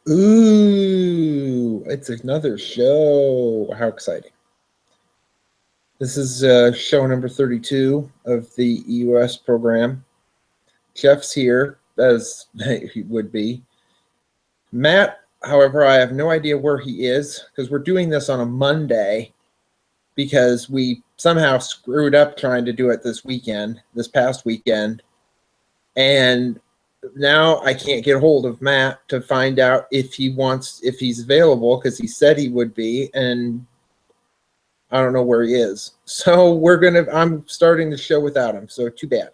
Ooh, it's another show. How exciting. This is show number 32 of the EUS program. Jeff's here, as he would be. Matt, however, I have no idea where he is because we're doing this on a Monday because we somehow screwed up trying to do it this past weekend. And now I can't get a hold of Matt to find out if he's available because he said he would be, and I don't know where he is. So I'm starting the show without him, so too bad.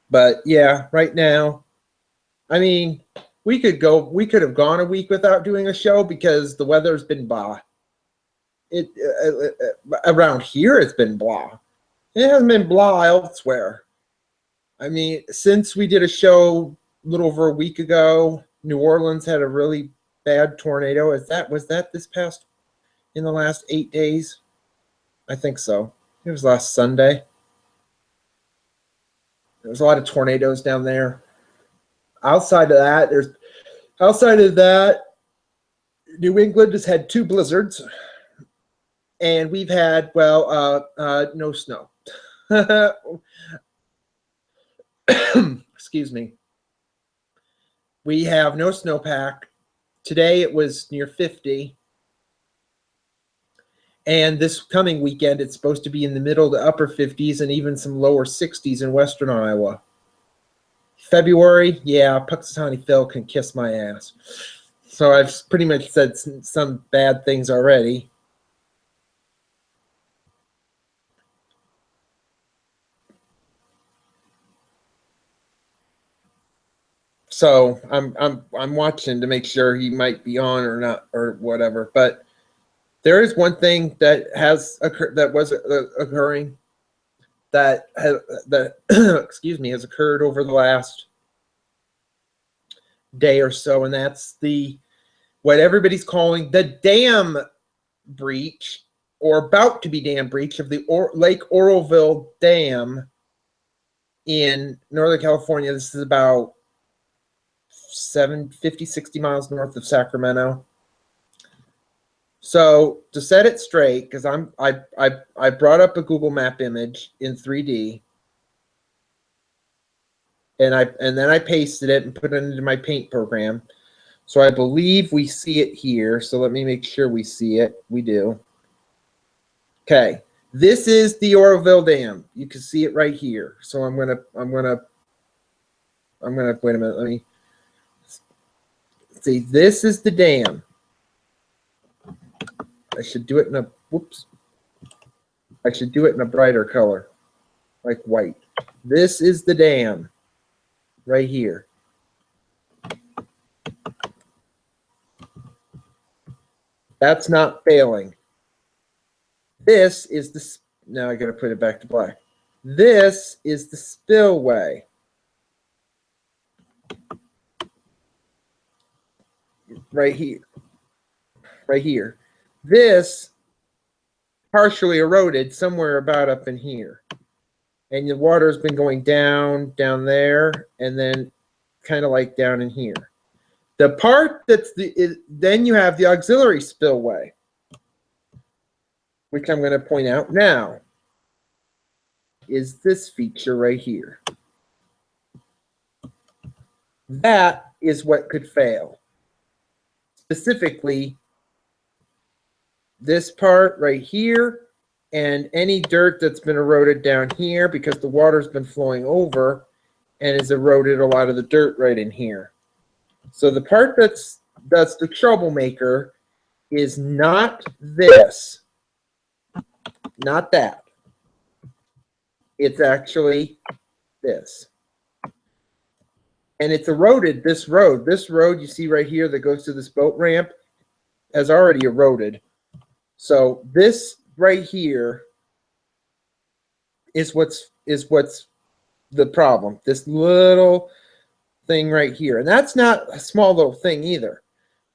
But yeah, right now, I mean, we could have gone a week without doing a show because the weather's been blah. Around here it's been blah. It hasn't been blah elsewhere. I mean, since we did a show a little over a week ago, New Orleans had a really bad tornado. Was that this past in the last 8 days? I think so. It was last Sunday. There was a lot of tornadoes down there. Outside of that, New England has had 2 blizzards, and we've had no snow. Excuse me. We have no snowpack. Today it was near 50. And this coming weekend, it's supposed to be in the middle to upper 50s and even some lower 60s in western Iowa. February, yeah, Puxatawny Phil can kiss my ass. So I've pretty much said some bad things already. So I'm watching to make sure he might be on or not or whatever. But there is one thing that was occurring that excuse me, has occurred over the last day or so, and that's what everybody's calling the dam breach, or about to be dam breach of the Lake Oroville Dam in Northern California. This is about 60 miles north of Sacramento. So to set it straight, because I brought up a Google Map image in 3D, and then I pasted it and put it into my paint program. So I believe we see it here. So let me make sure we see it. We do. Okay, this is the Oroville Dam. You can see it right here. So I'm gonna wait a minute. Let me see. This is the dam. I should do it in a brighter color, like white. This is the dam right here. That's not failing. This is now I got to put it back to black. This is the spillway. Right here. Right here. This partially eroded somewhere about up in here. And the water's been going down there, and then kind of like down in here. The part then you have the auxiliary spillway, which I'm going to point out now, is this feature right here. That is what could fail. Specifically, this part right here, and any dirt that's been eroded down here because the water's been flowing over and has eroded a lot of the dirt right in here. So the part that's the troublemaker is not this, not that. It's actually this. And it's eroded this road. This road you see right here that goes to this boat ramp has already eroded. So this right here is what's the problem. This little thing right here. And that's not a small little thing either,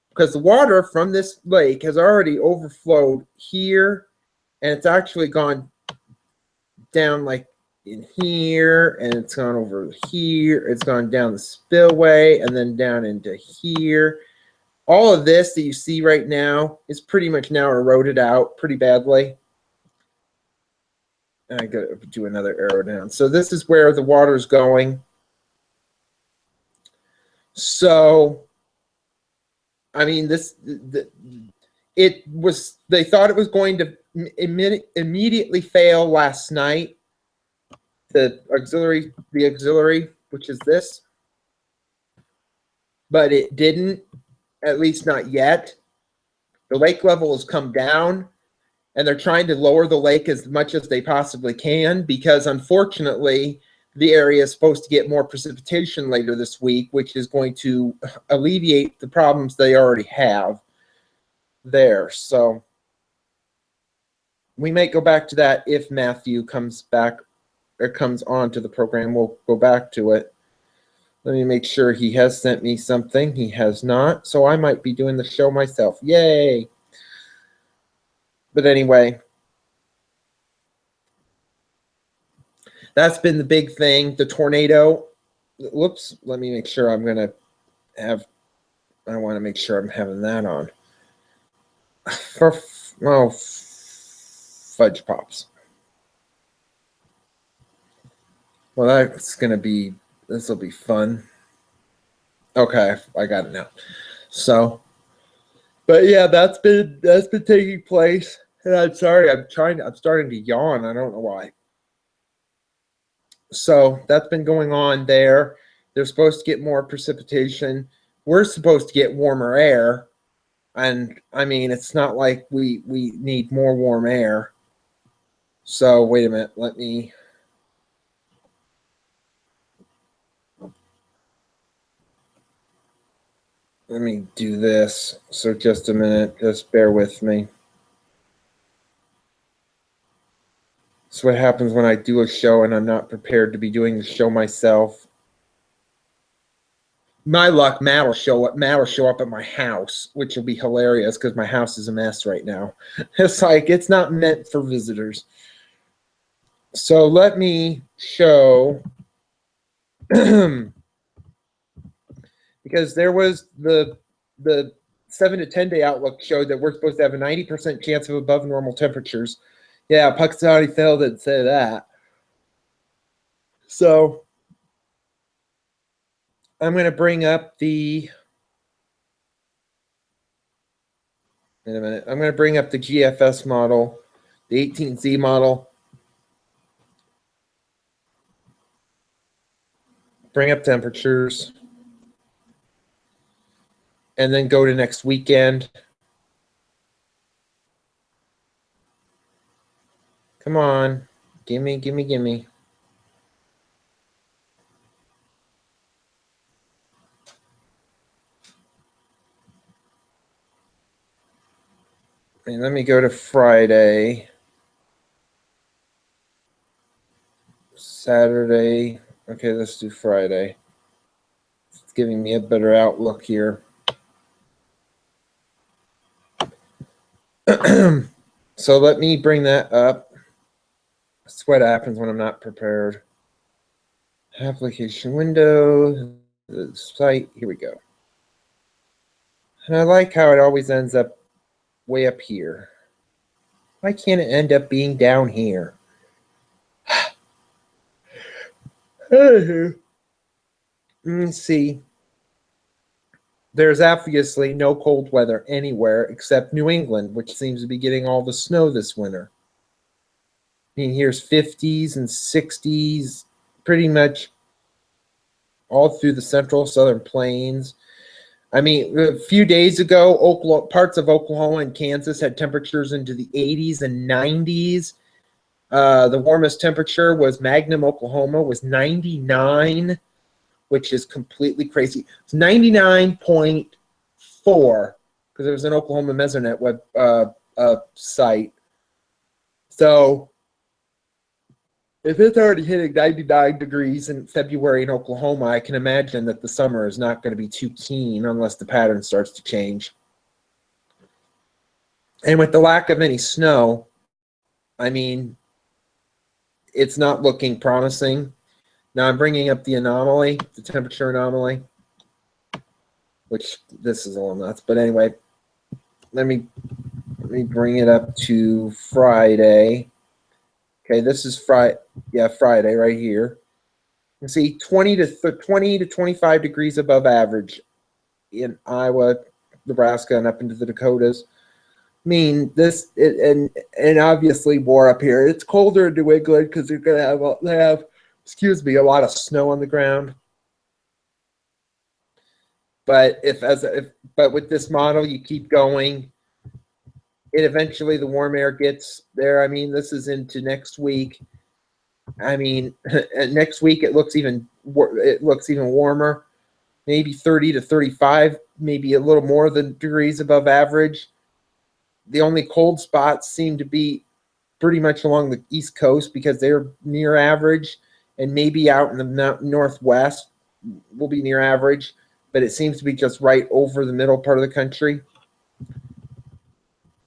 because the water from this lake has already overflowed here, and it's actually gone down like in here, and it's gone over here. It's gone down the spillway and then down into here. All of this that you see right now is pretty much now eroded out pretty badly. And I got to do another arrow down. So this is where the water's going. So, I mean, they thought it was going to immediately fail last night. The auxiliary, which is this, but it didn't, at least not yet. The lake level has come down, and they're trying to lower the lake as much as they possibly can because, unfortunately, the area is supposed to get more precipitation later this week, which is going to alleviate the problems they already have there. So we may go back to that if Matthew comes back or comes on to the program. We'll go back to it. Let me make sure he has sent me something. He has not, so I might be doing the show myself. Yay! But anyway, that's been the big thing. The tornado. Whoops. Let me make sure I'm going to have. I want to make sure I'm having that on. Oh, fudge pops. Well, that's going to be. This will be fun. Okay, I got it now. So, but yeah, that's been taking place. And I'm sorry, I'm starting to yawn. I don't know why. So that's been going on there. They're supposed to get more precipitation. We're supposed to get warmer air. And I mean, it's not like we need more warm air. So wait a minute, let me do this. So just a minute, just bear with me. That's what happens when I do a show and I'm not prepared to be doing the show myself. My luck, Matt will show up at my house, which will be hilarious because my house is a mess right now. It's like it's not meant for visitors. So let me show, because there was the 7 to 10 day outlook showed that we're supposed to have a 90% chance of above normal temperatures. Yeah, Puxati Phil didn't say that. So I'm going to bring up the. Wait a minute. I'm going to bring up the GFS model, the 18Z model. Bring up temperatures. And then go to next weekend. Come on. Gimme, gimme, gimme. And let me go to Friday. Saturday. Okay, let's do Friday. It's giving me a better outlook here. So let me bring that up. That's what happens when I'm not prepared. Application window, the site, here we go. And I like how it always ends up way up here. Why can't it end up being down here? Let me see. There's obviously no cold weather anywhere except New England, which seems to be getting all the snow this winter. I mean, here's 50s and 60s, pretty much all through the central southern plains. I mean, a few days ago, parts of Oklahoma and Kansas had temperatures into the 80s and 90s. The warmest temperature was Magnum, Oklahoma, was 99, which is completely crazy. It's 99.4 because it was an Oklahoma Mesonet web site. So if it's already hitting 99 degrees in February in Oklahoma, I can imagine that the summer is not going to be too keen unless the pattern starts to change. And with the lack of any snow, I mean, it's not looking promising. Now I'm bringing up the anomaly, the temperature anomaly, which this is a little nuts. But anyway, let me bring it up to Friday. Okay, this is Friday. Yeah, Friday right here. You see 20 to 25 degrees above average in Iowa, Nebraska, and up into the Dakotas. I mean, and obviously more up here. It's colder in New England because they're gonna have a lot of snow on the ground. But but with this model, you keep going, it eventually the warm air gets there. I mean, this is into next week. I mean, next week it looks even warmer, maybe 30 to 35, maybe a little more than degrees above average. The only cold spots seem to be pretty much along the East Coast because they're near average, and maybe out in the Northwest will be near average, but it seems to be just right over the middle part of the country.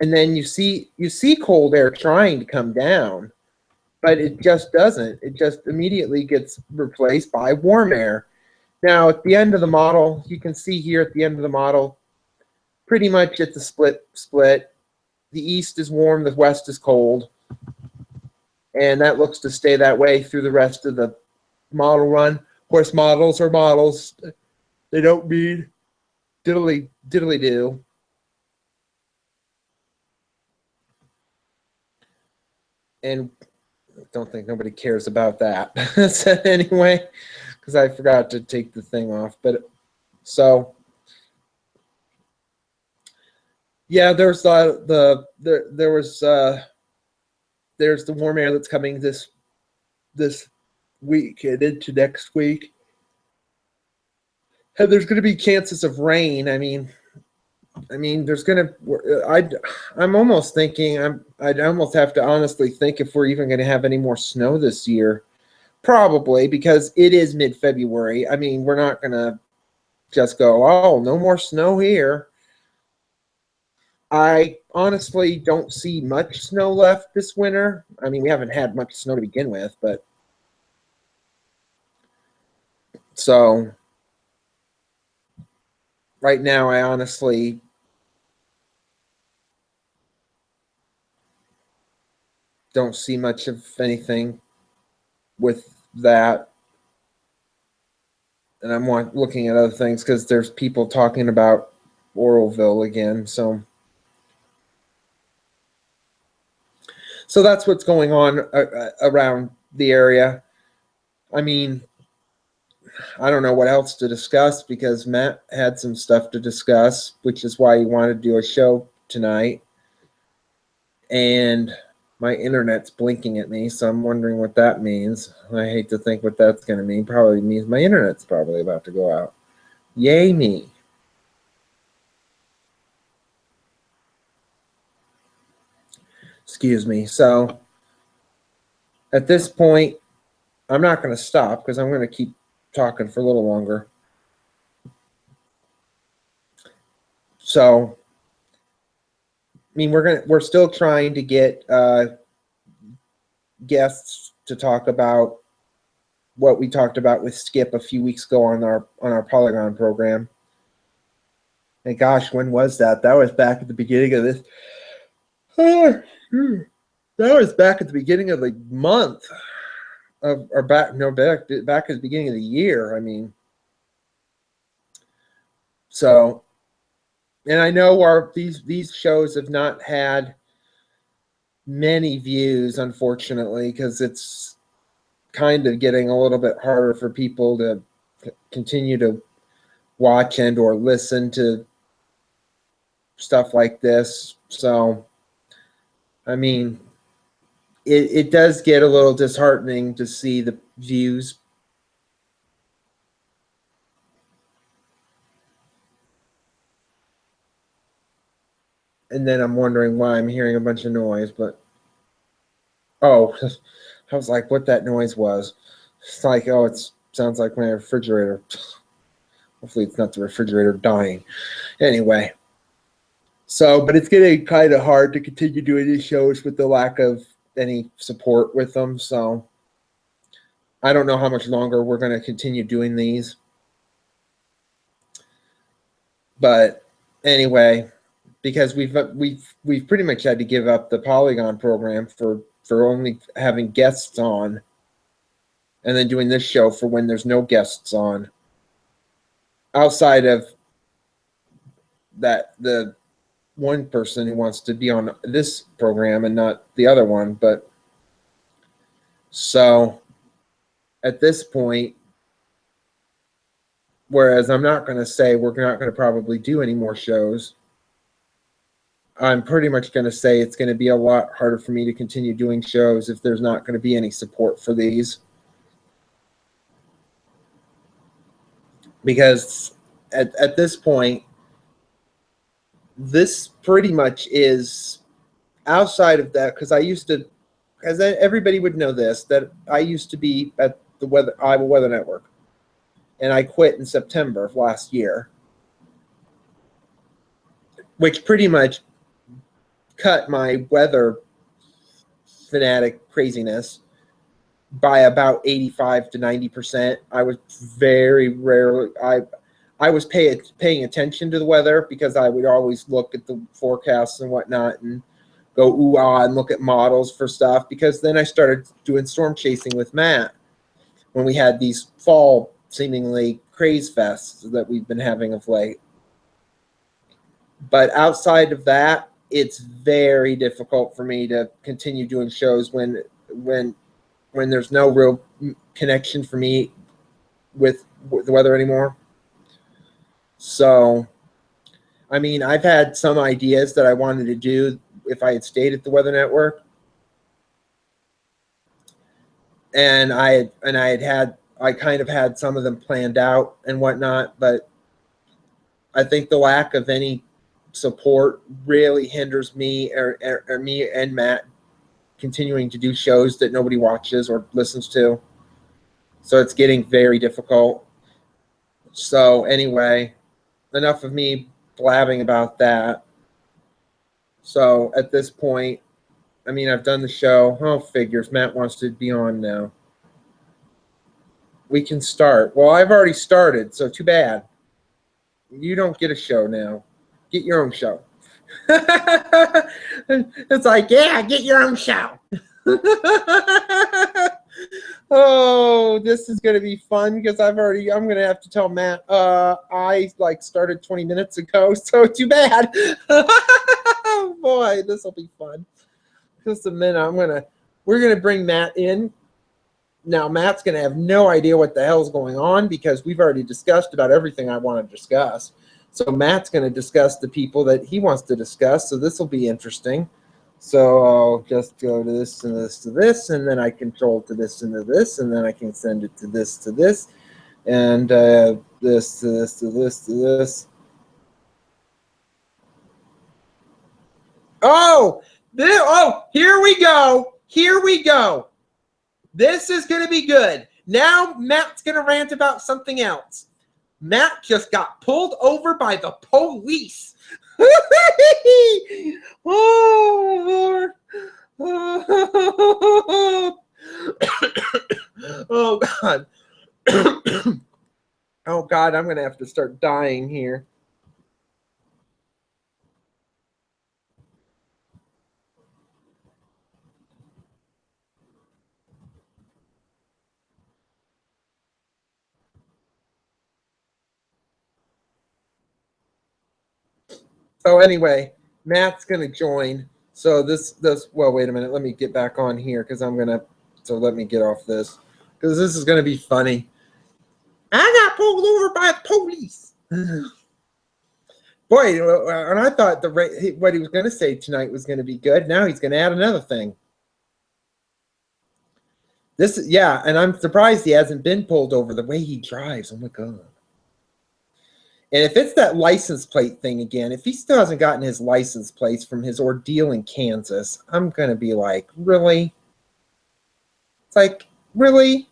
And then you see cold air trying to come down, but it just doesn't. It just immediately gets replaced by warm air. Now, at the end of the model, you can see here at the end of the model, pretty much it's a split. The east is warm, the west is cold. And that looks to stay that way through the rest of the model run. Of course, models are models. They don't mean diddly-do. And I don't think nobody cares about that. So anyway, because I forgot to take the thing off. But so yeah, there's the warm air that's coming this week and into next week. And there's going to be chances of rain. I mean, there's going to. I'm almost thinking. I'd almost have to honestly think if we're even going to have any more snow this year. Probably, because it is mid-February. I mean, we're not going to just go, oh, no more snow here. I honestly don't see much snow left this winter. I mean, we haven't had much snow to begin with, but so right now I honestly don't see much of anything with that. And I'm looking at other things because there's people talking about Oroville again. So that's what's going on around the area. I mean, I don't know what else to discuss because Matt had some stuff to discuss, which is why he wanted to do a show tonight. And my internet's blinking at me, so I'm wondering what that means. I hate to think what that's going to mean. Probably means my internet's probably about to go out. Yay me. Excuse me. So at this point, I'm not going to stop because I'm going to keep talking for a little longer. So, I mean, we're still trying to get guests to talk about what we talked about with Skip a few weeks ago on our Polygon program. And gosh, when was that? That was back at the beginning of this. That was back at the beginning of the month. Back at the beginning of the year. I mean, so, and I know these shows have not had many views, unfortunately, because it's kind of getting a little bit harder for people to continue to watch and or listen to stuff like this. So, I mean, it does get a little disheartening to see the views. And then I'm wondering why I'm hearing a bunch of noise, but oh, I was like, what that noise was. It's like, oh, it sounds like my refrigerator. Hopefully it's not the refrigerator dying. Anyway, so, but it's getting kind of hard to continue doing these shows with the lack of any support with them. So I don't know how much longer we're going to continue doing these. But anyway, because we've pretty much had to give up the Polygon program for only having guests on, and then doing this show for when there's no guests on. Outside of that, the one person who wants to be on this program and not the other one. But so at this point, whereas I'm not going to say we're not going to probably do any more shows, I'm pretty much going to say it's going to be a lot harder for me to continue doing shows if there's not going to be any support for these. Because at this point, this pretty much is outside of that, because I used to, as everybody would know this, that I used to be at the Iowa Weather Network, and I quit in September of last year, which pretty much cut my weather fanatic craziness by about 85 to 90%. I was very rarely, I was paying attention to the weather because I would always look at the forecasts and whatnot and go ooh ah and look at models for stuff, because then I started doing storm chasing with Matt when we had these fall seemingly craze fests that we've been having of late. But outside of that, it's very difficult for me to continue doing shows when there's no real connection for me with the weather anymore. So, I mean, I've had some ideas that I wanted to do if I had stayed at the Weather Network, and I kind of had some of them planned out and whatnot, but I think the lack of any support really hinders me or me and Matt continuing to do shows that nobody watches or listens to. So it's getting very difficult. So anyway, enough of me blabbing about that. So at this point, I mean, I've done the show. Oh, figures. Matt wants to be on now. We can start. Well, I've already started, so too bad. You don't get a show now. Get your own show. It's like, yeah, get your own show. Oh, this is going to be fun because I'm going to have to tell Matt, I started 20 minutes ago, so too bad. Boy, this will be fun. Just a minute, we're going to bring Matt in. Now, Matt's going to have no idea what the hell's going on because we've already discussed about everything I want to discuss. So Matt's going to discuss the people that he wants to discuss, so this will be interesting. So I'll just go to this and this to this, and then I control to this and to this, and then I can send it to this, and this to this to this to this. Oh, here we go. Here we go. This is going to be good. Now Matt's going to rant about something else. Matt just got pulled over by the police. Oh, Lord. Oh, God. Oh, God, I'm going to have to start dying here. So anyway, Matt's going to join. So well, wait a minute. Let me get back on here because so let me get off this because this is going to be funny. I got pulled over by the police. Boy, and I thought what he was going to say tonight was going to be good. Now he's going to add another thing. And I'm surprised he hasn't been pulled over the way he drives. Oh my God. And if it's that license plate thing again, if he still hasn't gotten his license plates from his ordeal in Kansas, I'm going to be like, really? It's like, really?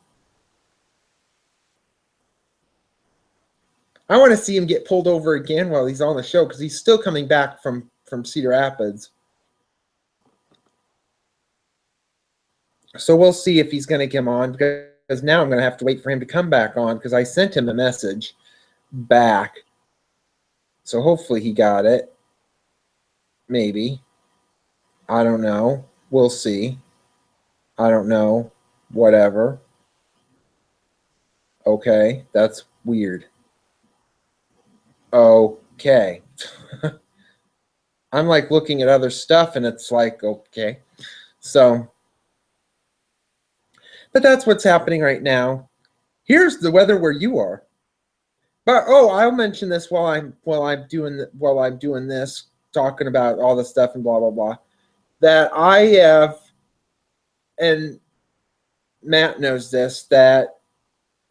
I want to see him get pulled over again while he's on the show because he's still coming back from Cedar Rapids. So we'll see if he's going to come on. because now I'm going to have to wait for him to come back on because I sent him a message back. So hopefully he got it. Maybe. I don't know. We'll see. I don't know. Whatever. Okay, that's weird. Okay. I'm like looking at other stuff and it's like, okay. So, but that's what's happening right now. Here's the weather where you are. But I'll mention this while I'm doing this, talking about all this stuff and blah blah blah. That I have, and Matt knows this, that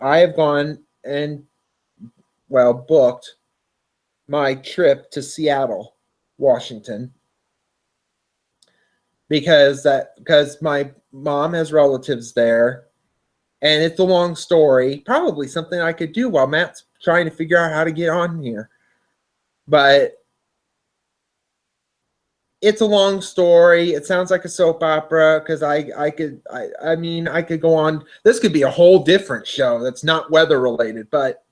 I have gone and booked my trip to Seattle, Washington, because my mom has relatives there, and it's a long story. Probably something I could do while Matt's trying to figure out how to get on here, but it's a long story. It sounds like a soap opera because I could go on. This could be a whole different show that's not weather related, but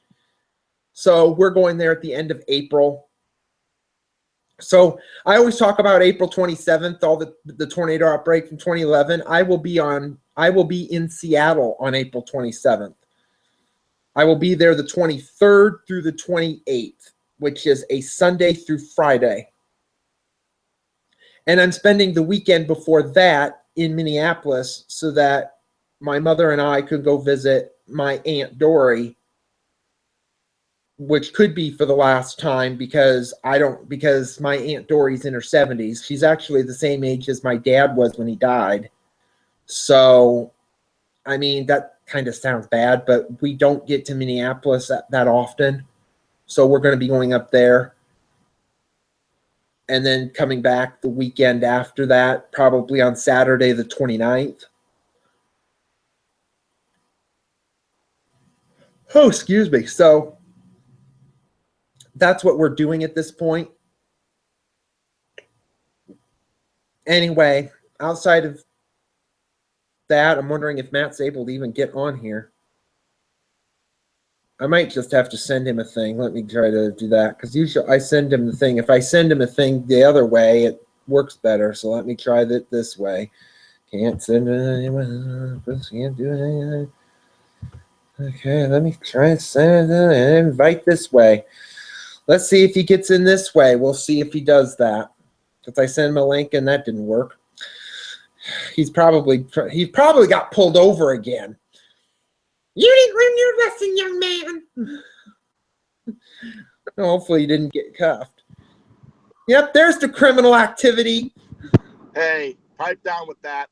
so we're going there at the end of April. So I always talk about April 27th, all the tornado outbreak from 2011. I will be in Seattle on April 27th. I will be there the 23rd through the 28th, which is a Sunday through Friday. And I'm spending the weekend before that in Minneapolis so that my mother and I could go visit my Aunt Dory, which could be for the last time because my Aunt Dory's in her 70s. She's actually the same age as my dad was when he died. So, I mean, that kind of sounds bad, but we don't get to Minneapolis that often. So we're going to be going up there and then coming back the weekend after that, probably on Saturday the 29th. Oh, excuse me. So that's what we're doing at this point. Anyway, outside of that, I'm wondering if Matt's able to even get on here. I might just have to send him a thing. Let me try to do that because usually I send him the thing. If I send him a thing the other way, it works better. So let me try it this way. Can't send it anyone. Can't do anything. Okay, let me try and send it and invite this way. Let's see if he gets in this way. We'll see if he does that. Because I sent him a link and that didn't work. He's probably got pulled over again. You didn't learn your lesson, young man. Hopefully he didn't get cuffed. Yep, there's the criminal activity. Hey, pipe down with that.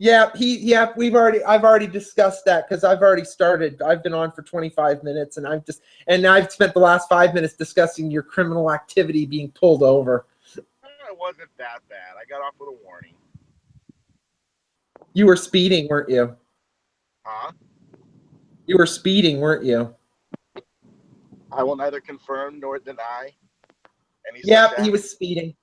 I've already discussed that because I've already started. I've been on for 25 minutes and I've spent the last 5 minutes discussing your criminal activity being pulled over. It wasn't that bad. I got off with a warning. You were speeding, weren't you? Huh? You were speeding, weren't you? I will neither confirm nor deny. Yep, he was speeding.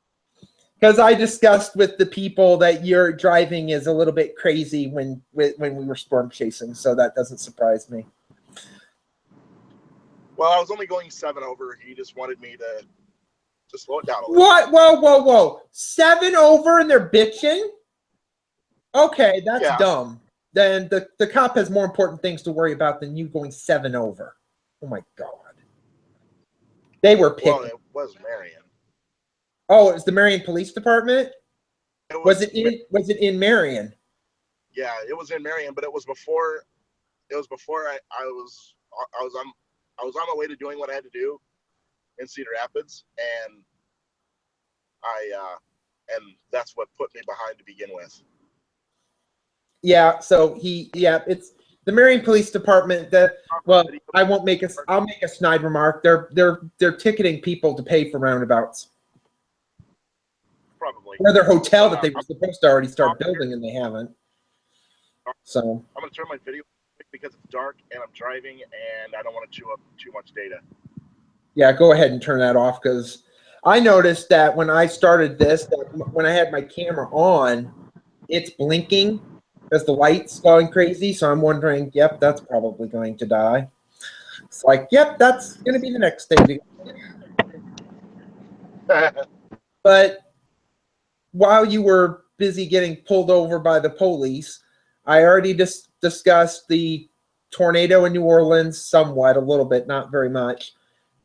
Because I discussed with the people that your driving is a little bit crazy when we were storm chasing, so that doesn't surprise me. Well, I was only going 7 over. He just wanted me to slow it down a little. What? Whoa. 7 over and they're bitching? Okay, that's dumb. Then the cop has more important things to worry about than you going 7 over. Oh my God. They were picking. Well, it was Marion. Oh, it was the Marion Police Department? Was it in Marion? Yeah, it was in Marion, but it was before I was on my way to doing what I had to do in Cedar Rapids, and and that's what put me behind to begin with. Yeah, so it's the Marion Police Department. I'll make a snide remark. They're ticketing people to pay for roundabouts. Probably. Or their hotel that they were supposed to already start building and they haven't. So I'm going to turn my video because it's dark and I'm driving and I don't want to chew up too much data. Yeah, go ahead and turn that off because I noticed that when I started this, that when I had my camera on, it's blinking because the light's going crazy. So I'm wondering, yep, that's probably going to die. It's like, yep, that's going to be the next thing. But while you were busy getting pulled over by the police, I already discussed the tornado in New Orleans somewhat, a little bit, not very much.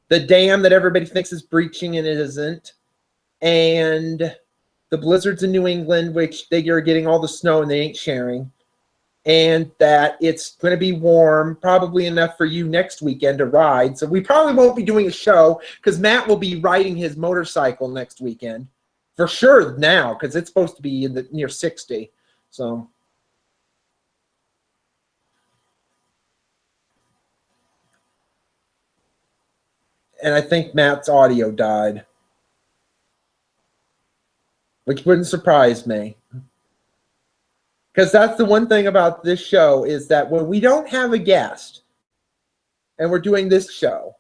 The dam that everybody thinks is breaching and it isn't. And the blizzards in New England, which they are getting all the snow and they ain't sharing. And that it's going to be warm, probably enough for you next weekend to ride. So we probably won't be doing a show because Matt will be riding his motorcycle next weekend. For sure now, because it's supposed to be in the near 60. So. And I think Matt's audio died, which wouldn't surprise me. Because that's the one thing about this show is that when we don't have a guest and we're doing this show,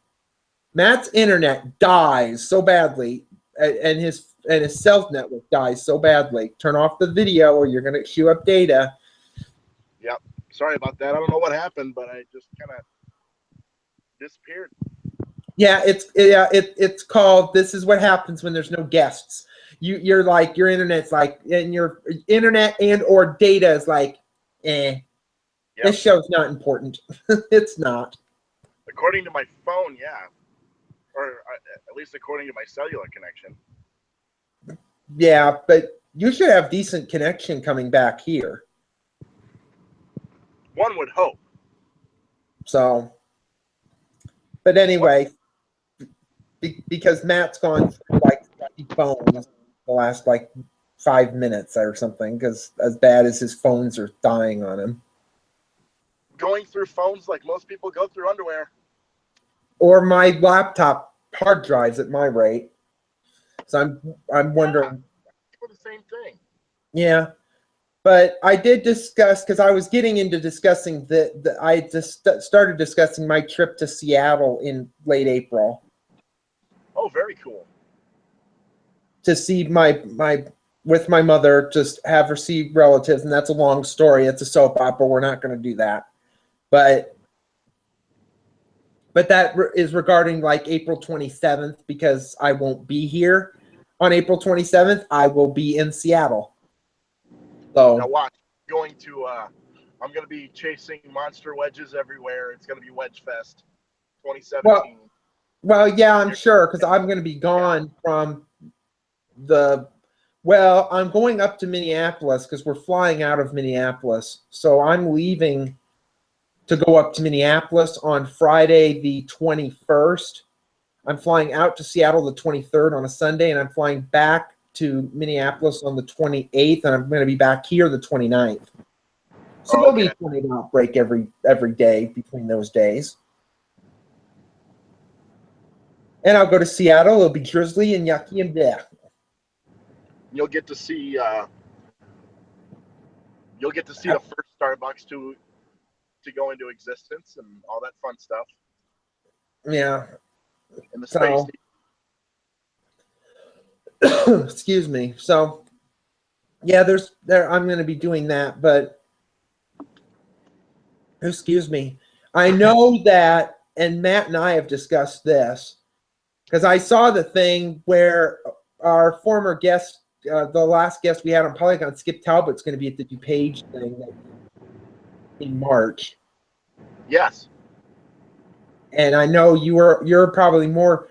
Matt's internet dies so badly and his cell network dies so badly. Turn off the video or you're going to chew up data. Yep. Sorry about that. I don't know what happened, but I just kind of disappeared. Yeah, it's called This Is What Happens When There's No Guests. You're like, your internet's like, and your internet and or data is like, Yep. This show's not important. It's not. According to my phone, yeah. Or at least according to my cellular connection. Yeah, but you should have decent connection coming back here. One would hope. So, but anyway, because Matt's gone through like 50 phones the last like 5 minutes or something, because as bad as his phones are dying on him. Going through phones like most people go through underwear. Or my laptop hard drives at my rate. So I'm wondering. For the same thing. Yeah. But I did discuss, because I was getting into discussing I just started discussing my trip to Seattle in late April. Oh, very cool. To see with my mother, just have her see relatives, and that's a long story. It's a soap opera. We're not going to do that. But that is regarding like April 27th, because I won't be here on April 27th. I will be in Seattle. So now watch. I'm going to be chasing monster wedges everywhere. It's going to be Wedge Fest 2017. Well, yeah, I'm sure, because I'm going to be gone from I'm going up to Minneapolis because we're flying out of Minneapolis. So I'm leaving to go up to Minneapolis on Friday the 21st. I'm flying out to Seattle the 23rd on a Sunday, and I'm flying back to Minneapolis on the 28th, and I'm going to be back here the 29th. So there'll be a 20-minute break every day between those days. And I'll go to Seattle. It'll be drizzly and yucky and bleh. You'll get to see the first Starbucks to go into existence and all that fun stuff. Yeah. In the space. Excuse me. So, yeah, I'm going to be doing that, but excuse me. I know that, and Matt and I have discussed this, because I saw the thing where our former guest, the last guest we had on Polygon, Skip Talbot's going to be at the DuPage thing in March. Yes. And I know you're probably more,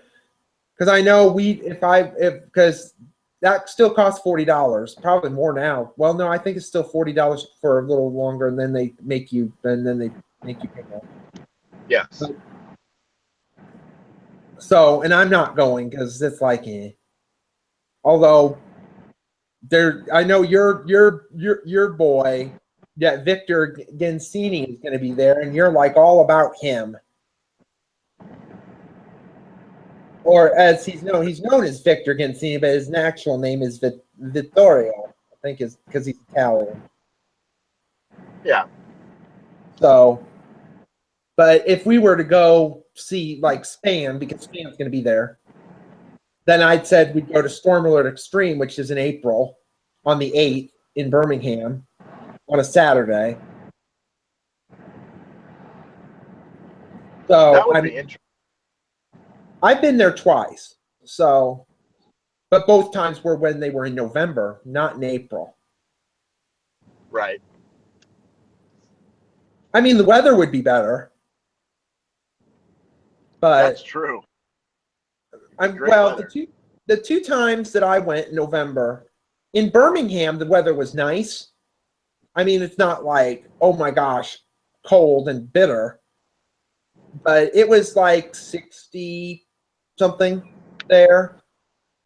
because I know because that still costs $40, probably more now. Well, no, I think it's still $40 for a little longer, and then they make you pay more. Yes. So, and I'm not going because it's like, although I know your boy, that Victor Gensini is going to be there, and you're like all about him. Or as he's known as Victor Gensini, but his actual name is Vittorio, I think, is because he's Italian. Yeah. So, but if we were to go see like Spam, because Spam's going to be there, then I'd said we'd go to Storm Alert Extreme, which is in April on the 8th in Birmingham. on a Saturday. So That would be interesting. I've been there twice. So, but both times were when they were in November, not in April. Right. I mean, the weather would be better. But that's true. Well, the two times that I went in November, in Birmingham, the weather was nice. I mean, it's not like, oh my gosh, cold and bitter, but it was like 60 something there.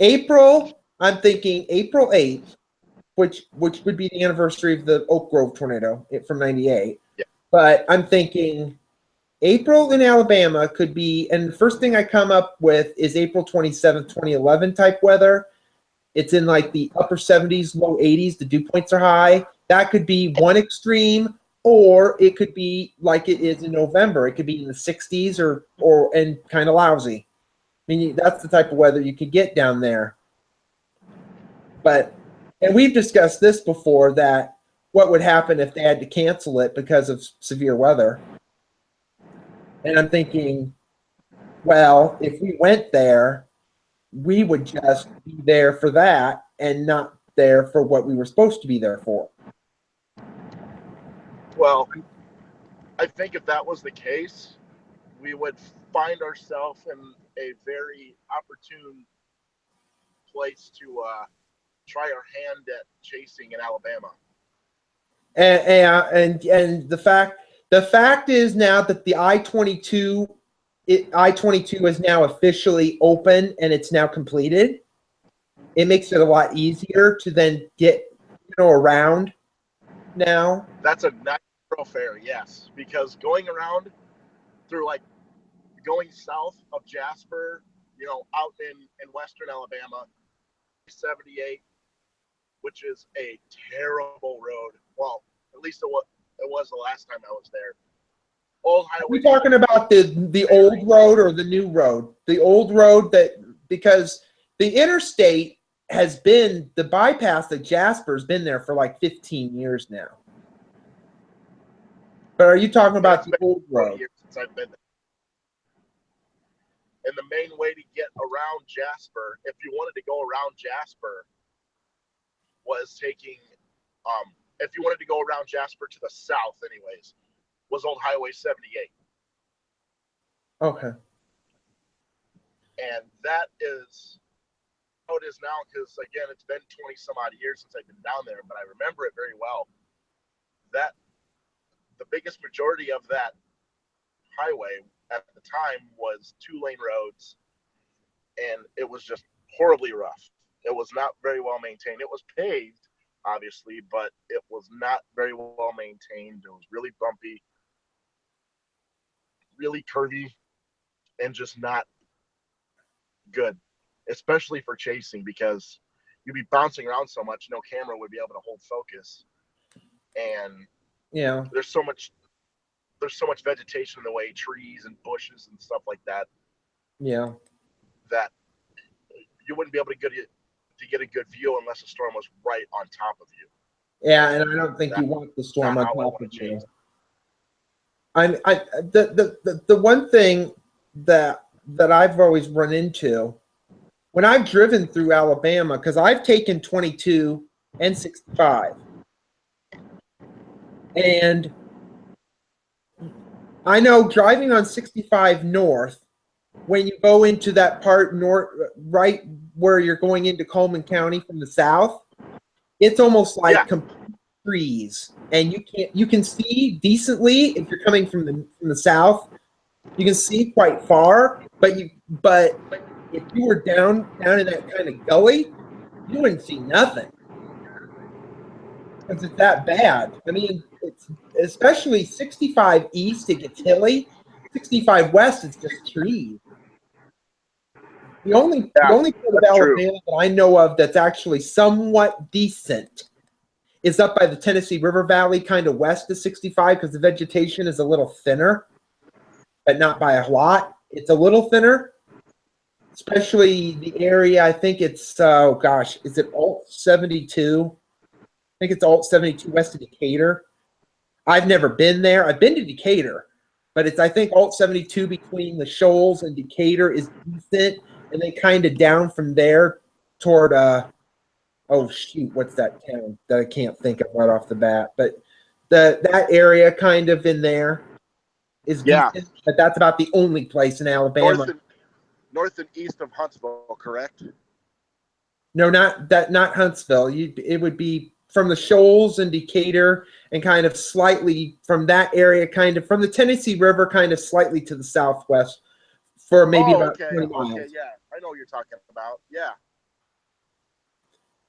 April, I'm thinking April 8th, which would be the anniversary of the Oak Grove tornado from 98. Yeah. But I'm thinking April in Alabama could be, and the first thing I come up with is April 27th, 2011 type weather. It's in like the upper 70s, low 80s. The dew points are high. That could be one extreme, or it could be like it is in November. It could be in the 60s and kind of lousy. I mean, that's the type of weather you could get down there. But, and we've discussed this before, that what would happen if they had to cancel it because of severe weather. And I'm thinking, well, if we went there, we would just be there for that and not there for what we were supposed to be there for. Well, I think if that was the case, we would find ourselves in a very opportune place to try our hand at chasing in Alabama. And the fact is now that the I-22 is now officially open and it's now completed. It makes it a lot easier to then get around now. That's a nice thoroughfare, yes, because going around through going south of Jasper, out in western Alabama, 78, which is a terrible road. Well, at least it was the last time I was there. Old highway. Are we talking about the old road or the new road? The old road, because the interstate has been, the bypass at Jasper's been there for like 15 years now. But are you talking about the old road? Years since I've been there. And the main way to get around Jasper, if you wanted to go around Jasper, was taking, if you wanted to go around Jasper to the south anyways, was Old Highway 78. Okay. And that is how it is now, because, again, it's been 20 some odd years since I've been down there, but I remember it very well. That the biggest majority of that highway at the time was 2-lane roads, and it was just horribly rough. It was not very well maintained. It was paved, obviously, but it was not very well maintained. It was really bumpy, really curvy, and just not good, especially for chasing, because you'd be bouncing around so much, no camera would be able to hold focus. And yeah, there's so much vegetation in the way, trees and bushes and stuff like that. Yeah. That you wouldn't be able to get a good view unless the storm was right on top of you. Yeah, and I don't think you want the storm on top of you. The one thing that I've always run into when I've driven through Alabama, because I've taken 22 and 65, and I know driving on 65 north, when you go into that part north, right where you're going into Coleman County from the south, it's almost like complete trees, and you can see decently if you're coming from the south. You can see quite far, but if you were down in that kind of gully, you wouldn't see nothing because it's that bad. I mean, it's especially 65 east, it gets hilly. 65 west, it's just trees. The only part of Alabama that I know of that's actually somewhat decent is up by the Tennessee River Valley, kind of west of 65, because the vegetation is a little thinner, but not by a lot. It's a little thinner, especially the area. I think it's is it Alt 72? think it's Alt 72 west of Decatur. I've never been there. I've been to Decatur, but it's I think Alt 72 between the Shoals and Decatur is decent, and then kind of down from there toward oh shoot, what's that town that I can't think of right off the bat? But that area kind of in there is decent, but that's about the only place in Alabama. North and east of Huntsville, correct? No, not Huntsville. It would be from the Shoals and Decatur, and kind of slightly from that area, kind of from the Tennessee River, kind of slightly to the southwest, for maybe about 20 miles. Okay, yeah, I know what you're talking about. Yeah,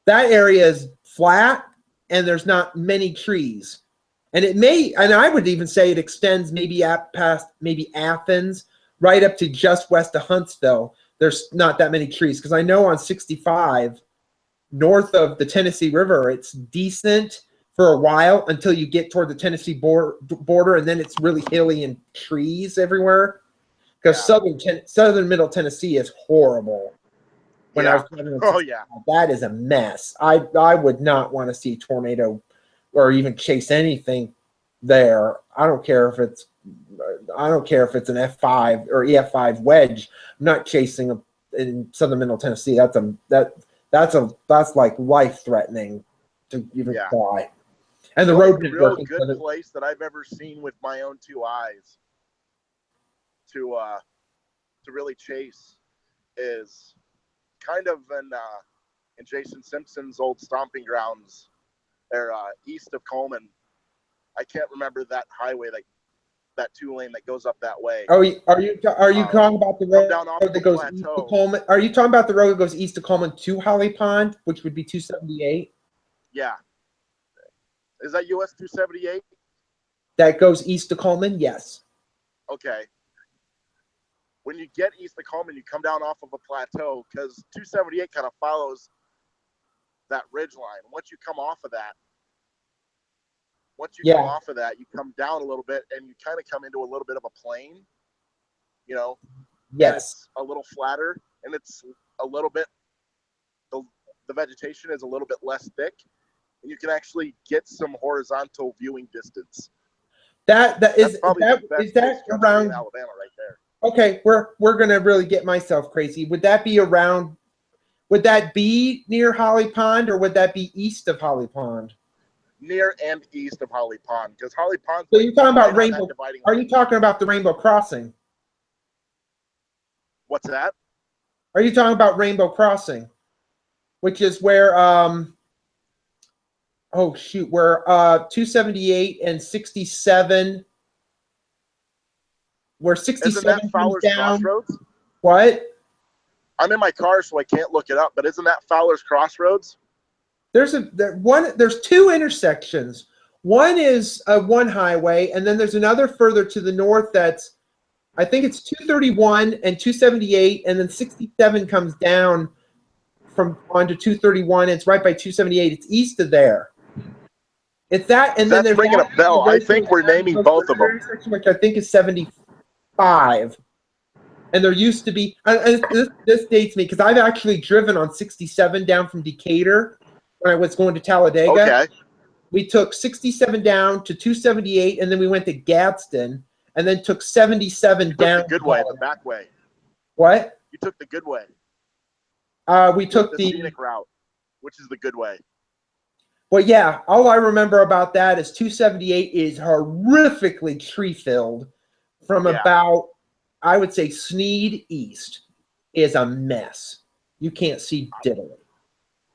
that area is flat, and there's not many trees, and I would even say it extends maybe past maybe Athens, right up to just west of Huntsville. There's not that many trees, because I know on 65 north of the Tennessee River, it's decent for a while until you get toward the Tennessee border, and then it's really hilly and trees everywhere. Because southern middle Tennessee is horrible. When I was that is a mess. I would not want to see a tornado or even chase anything there. I don't care if it's an F5 or EF5 wedge. I'm not chasing in southern middle Tennessee. That's like life threatening to even fly. And the road is real good place that I've ever seen with my own two eyes to really chase is kind of in Jason Simpson's old stomping grounds there east of Coleman. I can't remember that highway, that 2-lane that goes up that way. Are you talking about the road that goes east to Coleman? Are you talking about the road that goes east of Coleman to Holly Pond, which would be 278? Yeah. Is that US 278? That goes east to Coleman, yes. Okay. When you get east of Coleman, you come down off of a plateau, because 278 kind of follows that ridge line. Once you come off of that, you come down a little bit, and you kind of come into a little bit of a plain, you know? Yes. A little flatter, and it's a little bit, the vegetation is a little bit less thick, and you can actually get some horizontal viewing distance. Is that around Alabama right there? Okay, we're gonna really get myself crazy. Would that be near Holly Pond, or would that be east of Holly Pond? Near and east of Holly Pond, because Holly Pond. So you're talking about Rainbow? Are you talking about the Rainbow Crossing? What's that? Are you talking about Rainbow Crossing, which is where where 278 and 67, where 67 comes down. Crossroads? What? I'm in my car, so I can't look it up, but isn't that Fowler's Crossroads? There's two intersections. One is one highway, and then there's another further to the north that's, I think it's 231 and 278, and then 67 comes down from onto 231. It's right by 278. It's east of there. It's that, and then there's ringing a bell. I think we're naming both of them, which I think is 75. And there used to be. This dates me because I've actually driven on 67 down from Decatur when I was going to Talladega. Okay. We took 67 down to 278, and then we went to Gadsden, and then took 77 down. The good way, the back way. What? You took the good way. We took the scenic route, which is the good way. Well, yeah, all I remember about that is 278 is horrifically tree-filled from about, I would say, Sneed east is a mess. You can't see diddly.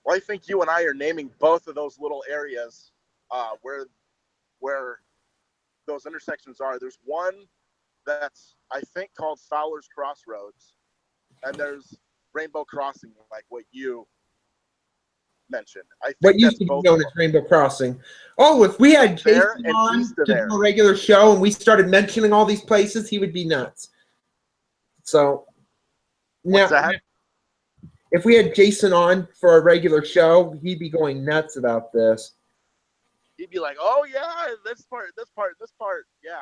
Well, I think you and I are naming both of those little areas where those intersections are. There's one that's, I think, called Fowler's Crossroads, and there's Rainbow Crossing, like what you mentioned. I think what used to be known as Rainbow Crossing. Oh, if we had Jason on to do a regular show and we started mentioning all these places, he would be nuts. So now, if we had Jason on for a regular show, he'd be going nuts about this. He'd be like, "Oh yeah, this part, yeah."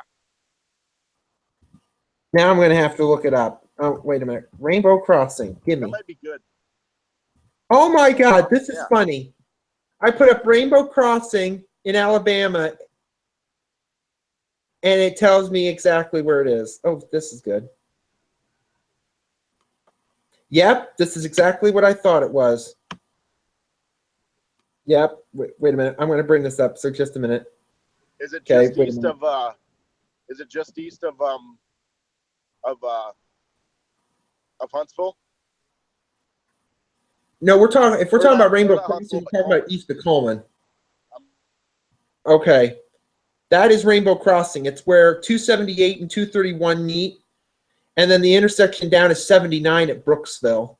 Now I'm gonna have to look it up. Oh, wait a minute, Rainbow Crossing. Give me. That might be good. Oh my God, this is funny. I put up Rainbow Crossing in Alabama, and it tells me exactly where it is. Oh, this is good. Yep, this is exactly what I thought it was. Yep. Wait a minute. I'm going to bring this up. So just a minute. Is it just east of? Is it just east of Huntsville? No, we're talking. If we're talking about Rainbow Crossing, we're talking about east of Coleman. Okay, that is Rainbow Crossing. It's where 278 and 231 meet, and then the intersection down is 79 at Brooksville,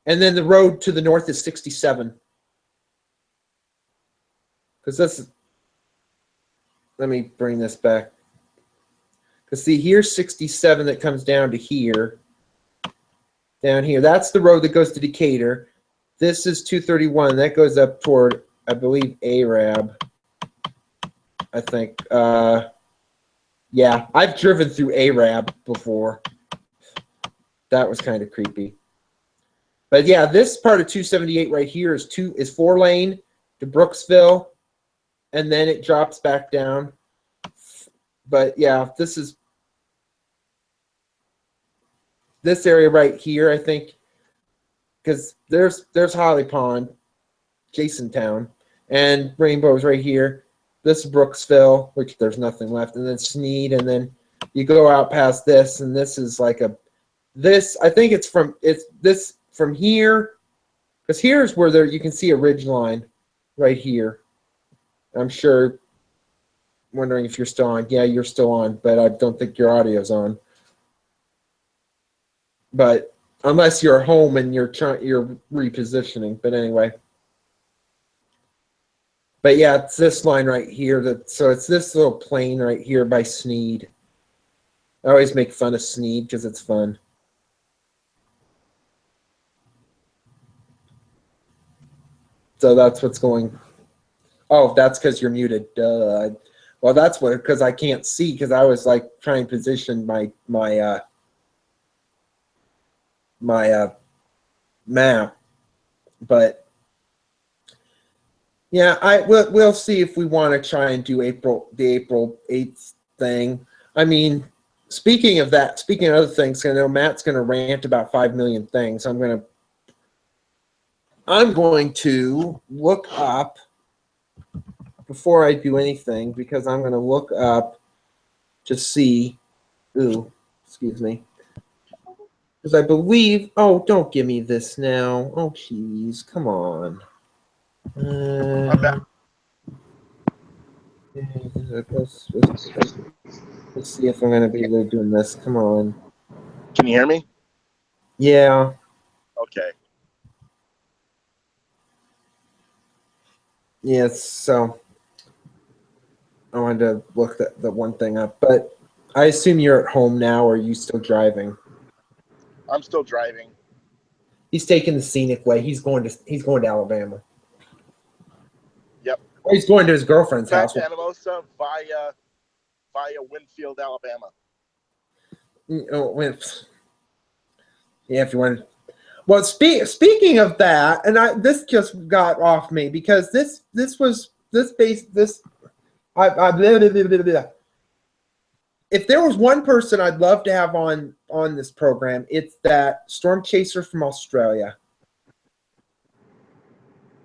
and then the road to the north is 67. Because this, let me bring this back. Because see, here's 67 that comes down to here. Down here, that's the road that goes to Decatur. This is 231. That goes up toward, I believe, Arab. I think. Yeah, I've driven through Arab before. That was kind of creepy. But yeah, this part of 278 right here is 4-lane to Brooksville, and then it drops back down. But yeah, this is this area right here, I think, because there's Holly Pond, Jasontown, and Rainbow's right here. This is Brooksville, which there's nothing left, and then Sneed, and then you go out past this, and this is like I think it's this from here, because here's where you can see a ridge line right here. I'm sure, wondering if you're still on. Yeah, you're still on, but I don't think your audio's on. But unless you're home and you're repositioning. But anyway. But yeah, it's this line right here. So it's this little plane right here by Sneed. I always make fun of Sneed because it's fun. So that's what's going. Oh, that's because you're muted. Duh. Well, that's what, because I can't see, because I was like trying to position my map. But yeah, we'll see if we want to try and do the April 8th thing. I mean, speaking of other things, I know Matt's going to rant about 5 million things. I'm going to look up before I do anything, because I'm going to look up to see. Ooh, excuse me. Because I believe. Oh, don't give me this now. Oh, jeez, come on. Let's see if I'm going to be able to do this. Come on. Can you hear me? Yeah. Okay. Yes. So I wanted to look the one thing up, but I assume you're at home now, or are you still driving? I'm still driving. He's taking the scenic way. He's going to Alabama. Yep. Or he's going to his girlfriend's house. Anamosa via Winfield, Alabama. Oh, yeah, if you want. Well, speaking of that, and this just got off me, because if there was one person I'd love to have on this program, it's that storm chaser from Australia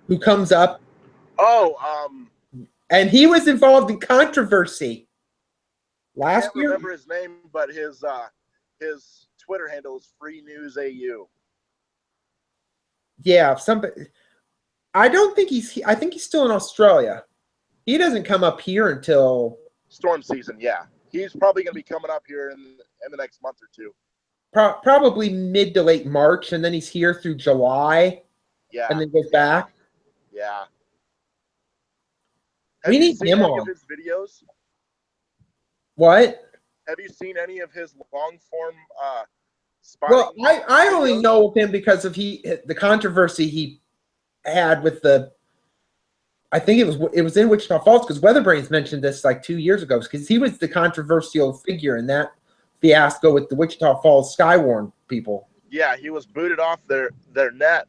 who comes up. Oh, and he was involved in controversy last year. I can't remember his name, but his Twitter handle is Free News AU. Yeah, somebody. I don't think I think he's still in Australia. He doesn't come up here until storm season. Yeah, he's probably going to be coming up here in the next month or two. Probably mid to late March, and then he's here through July. Yeah, and then goes back. Yeah. We need him on. Of his videos? What? Have you seen any of his long form? Well, I only know of him because of the controversy he had with the. I think it was in Wichita Falls, because Weatherbrains mentioned this like 2 years ago, because he was the controversial figure in that fiasco with the Wichita Falls Skywarn people. Yeah, he was booted off their net.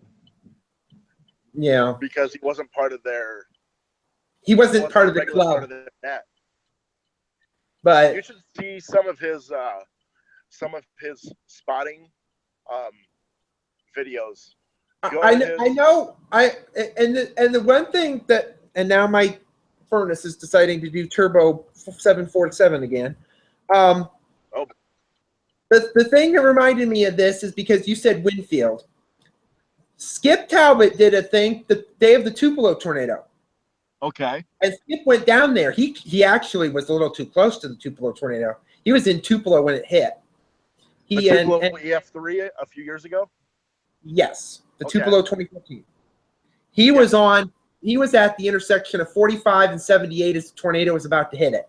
Yeah. because he wasn't part of their. He wasn't part a of the regular club. part of the net. But You should see some of his spotting videos. I know and the one thing that, and now my furnace is deciding to do turbo 747 again. Oh, The thing that reminded me of this is because you said Winfield. Skip Talbot did a thing the day of the Tupelo tornado. okay. And Skip went down there. He actually was a little too close to the Tupelo tornado. He was in Tupelo when it hit. The Tupelo EF3 a few years ago? Yes, the Okay. Tupelo 2014. He was at the intersection of 45 and 78 as the tornado was about to hit it.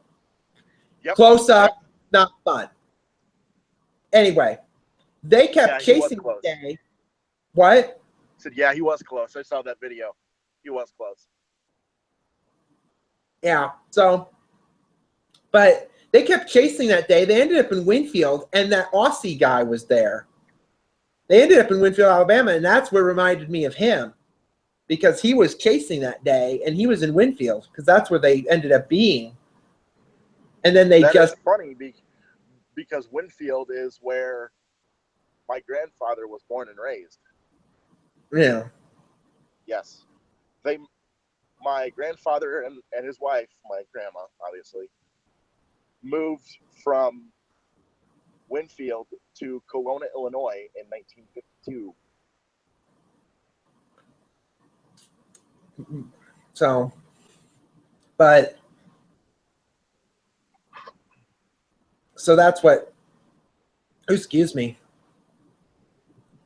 Yep. Close up, not fun. Anyway, they kept chasing the day. What? Said, yeah, he was close. I saw that video. He was close. Yeah. So, but they kept chasing that day. They ended up in Winfield, and that Aussie guy was there. They ended up in Winfield, Alabama, and that's what reminded me of him, because he was chasing that day, and he was in Winfield, because that's where they ended up being. And then That is funny because Winfield is where my grandfather was born and raised. Yeah. Yes. My grandfather and his wife, my grandma, obviously, moved from Winfield to Kelowna, Illinois in 1952. So, but so that's what, excuse me,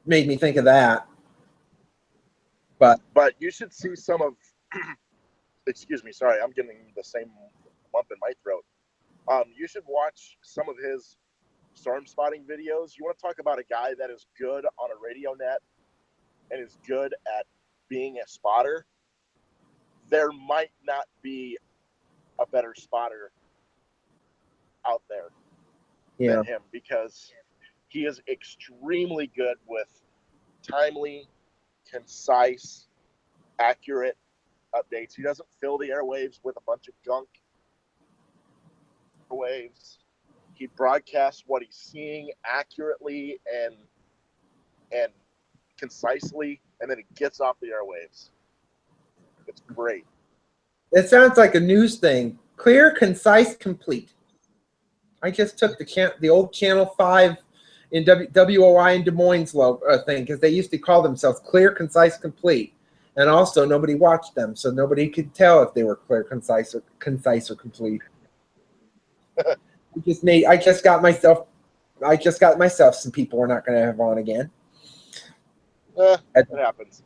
made me think of that. But you should see some of, excuse me, sorry, I'm getting the same lump in my throat. You should watch some of his storm spotting videos. You want to talk about a guy that is good on a radio net and is good at being a spotter? There might not be a better spotter out there than him, because he is extremely good with timely, concise, accurate updates. He doesn't fill the airwaves with a bunch of gunk waves. He broadcasts what he's seeing accurately and concisely, and then it gets off the airwaves. It's great. It sounds like a news thing. Clear, concise, complete. I just took the old Channel 5 in WOI in Des Moines thing, because they used to call themselves Clear, Concise, Complete. And also nobody watched them, so nobody could tell if they were clear, concise, or complete. I just got myself some people we're not going to have on again. It happens.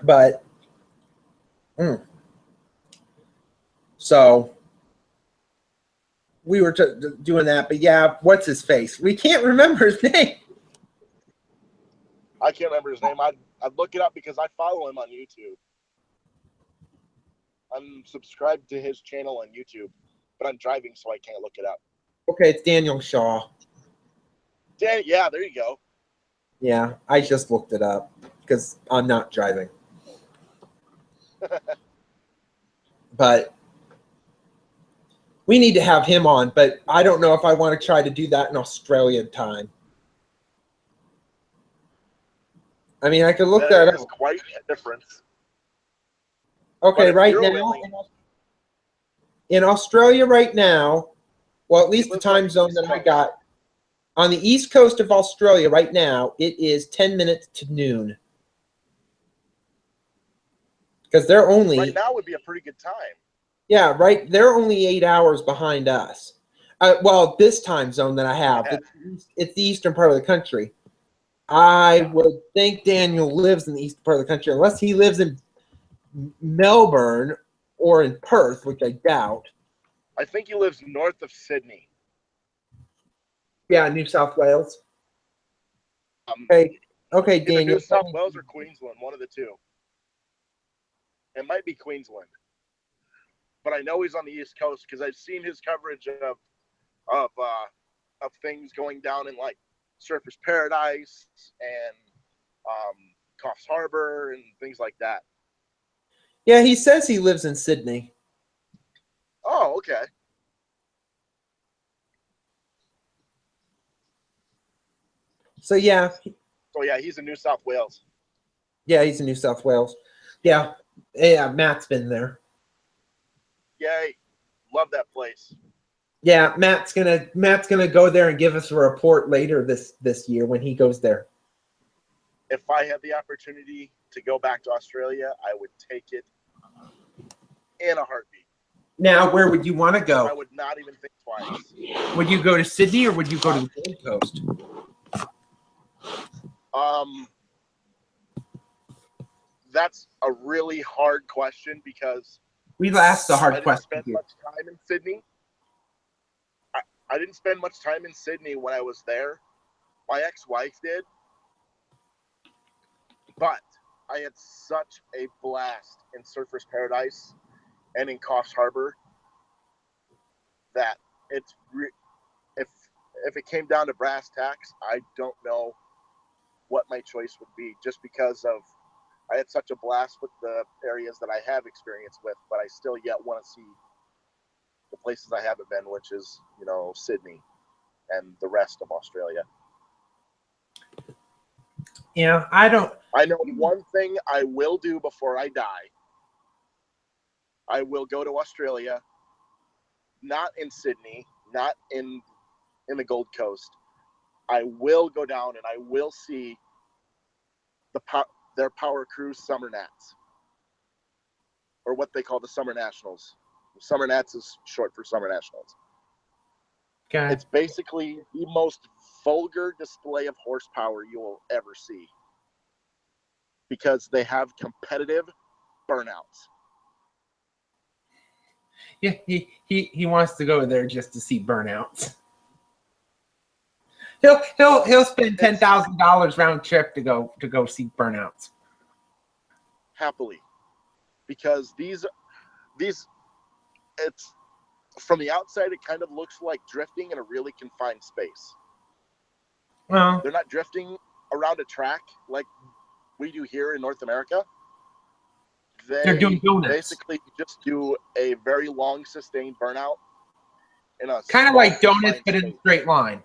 But so we were doing that, but yeah, what's his face? We can't remember his name. I can't remember his name. I'd look it up because I follow him on YouTube. I'm subscribed to his channel on YouTube, but I'm driving, so I can't look it up. Okay, it's Daniel Shaw. Yeah, there you go. Yeah, I just looked it up because I'm not driving. But we need to have him on, but I don't know if I want to try to do that in Australian time. I mean, I could look that up. That is quite a difference. Okay, right now, in Australia right now, well, at least the time zone that I got, on the east coast of Australia right now, it is 10 minutes to noon. Because they're only... Right now would be a pretty good time. Yeah, right. They're only 8 hours behind us. Well, this time zone that I have, it's the eastern part of the country. I would think Daniel lives in the eastern part of the country, unless he lives in Melbourne or in Perth, which I doubt. I think he lives north of Sydney. Yeah, New South Wales. Okay, Daniel. New South Wales or Queensland, one of the two. It might be Queensland, but I know he's on the East Coast because I've seen his coverage of things going down in like Surfers Paradise and Coffs Harbor and things like that. Yeah, he says he lives in Sydney. Oh, okay. So yeah. So yeah, he's in New South Wales. Yeah, he's in New South Wales. Yeah. Yeah, Matt's been there. Yay. Love that place. Yeah, Matt's gonna go there and give us a report later this year when he goes there. If I had the opportunity to go back to Australia, I would take it in a heartbeat. Now, where would you want to I go? would not even think twice. Would you go to Sydney or would you go to the Gold Coast? That's a really hard question because We've asked the I hard didn't question spend here. much time in Sydney. I didn't spend much time in Sydney when I was there. My ex-wife did. But I had such a blast in Surfers Paradise and in Coffs Harbor that if it came down to brass tacks, I don't know what my choice would be, just because of I had such a blast with the areas that I have experience with, but I still yet want to see the places I haven't been, which is, Sydney and the rest of Australia. Yeah, I know one thing I will do before I die. I will go to Australia, not in Sydney, not in the Gold Coast. I will go down and I will see their Power Cruise Summer Nats, or what they call the Summer Nationals. Summer Nats is short for Summer Nationals. Okay. It's basically the most vulgar display of horsepower you will ever see, because they have competitive burnouts. Yeah, he wants to go there just to see burnouts. He'll spend $10,000 round trip to go see burnouts. Happily, because these it's from the outside it kind of looks like drifting in a really confined space. Well, They're not drifting around a track like we do here in North America. They're doing donuts. Basically just do a very long sustained burnout in a kind of small, like donuts, but in a space. straight line.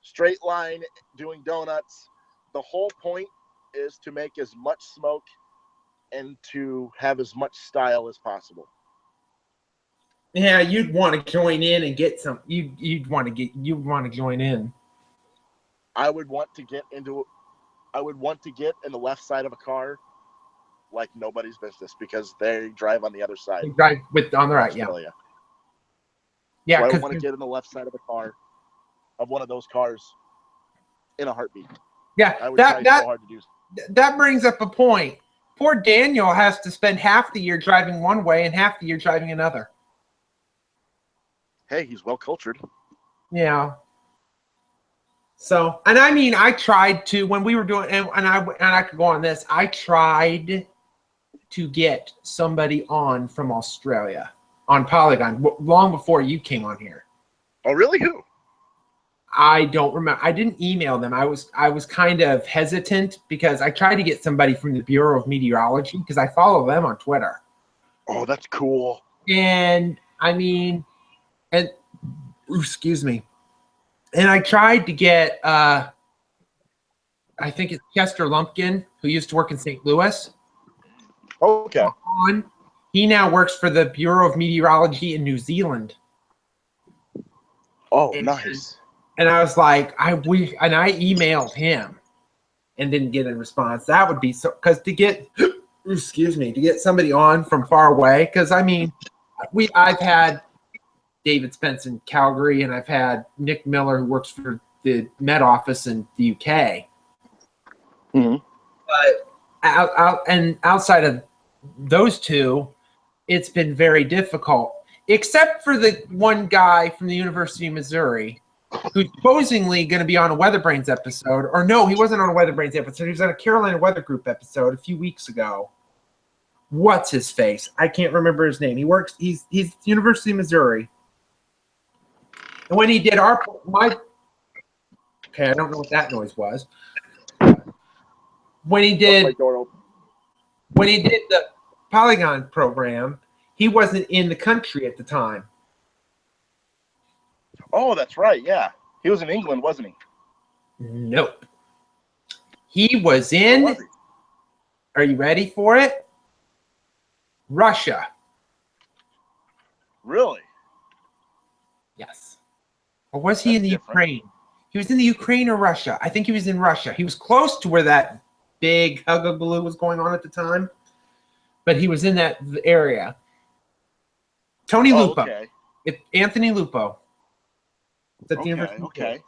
Straight line, doing donuts. The whole point is to make as much smoke and to have as much style as possible. Yeah, you'd want to join in and get some. You'd want to join in. I would want to get in the left side of a car like nobody's business, because they drive on the other side. They drive on the right, yeah. Yeah, so I want to get in the left side of a car, of one of those cars, in a heartbeat. Yeah, I would try so hard to do. That brings up a point. Poor Daniel has to spend half the year driving one way and half the year driving another. Hey, he's well cultured. Yeah. So, and I mean, I tried to, when we were doing, and I could go on this, I tried to get somebody on from Australia on Polygon long before you came on here. Oh, really? Who? I don't remember. I didn't email them. I was kind of hesitant because I tried to get somebody from the Bureau of Meteorology because I follow them on Twitter. Oh, that's cool. And I mean, excuse me. And I tried to get, I think it's Chester Lumpkin, who used to work in St. Louis. Okay. He now works for the Bureau of Meteorology in New Zealand. Oh, nice. And I was like, I emailed him and didn't get a response. That would be so, because to get somebody on from far away, because I mean, I've had David Spence in Calgary, and I've had Nick Miller, who works for the Met Office in the UK. Mm-hmm. But outside of those two, it's been very difficult, except for the one guy from the University of Missouri who's supposedly going to be on a Weather Brains episode. Or no, he wasn't on a Weather Brains episode. He was on a Carolina Weather Group episode a few weeks ago. What's his face? I can't remember his name. He's University of Missouri. And when he did okay, I don't know what that noise was. when he Left did my door open. the Polygon program, he wasn't in the country at the time. Oh, that's right. Yeah, he was in England, wasn't he? Nope. He was Where in, was he? are you ready for it? Russia. Really? Yes. Or was he That's in the different. Ukraine? He was in the Ukraine or Russia. I think he was in Russia. He was close to where that big hullabaloo was going on at the time, but he was in that area. Tony Oh, Lupo. okay. Anthony Lupo. It's at the Okay. University of Okay.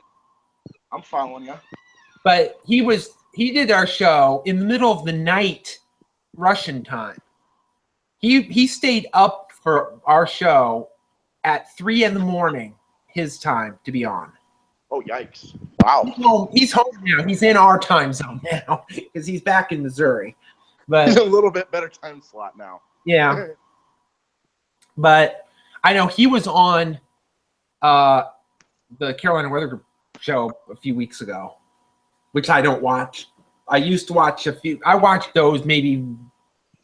I'm following you. But he did our show in the middle of the night Russian time. He stayed up for our show at 3 a.m. his time to be on. Oh, yikes! Wow. He's home now. He's in our time zone now because he's back in Missouri. But He's a little bit better time slot now. yeah. But I know he was on the Carolina Weather Group show a few weeks ago, which I don't watch. I used to watch a few. I watch those maybe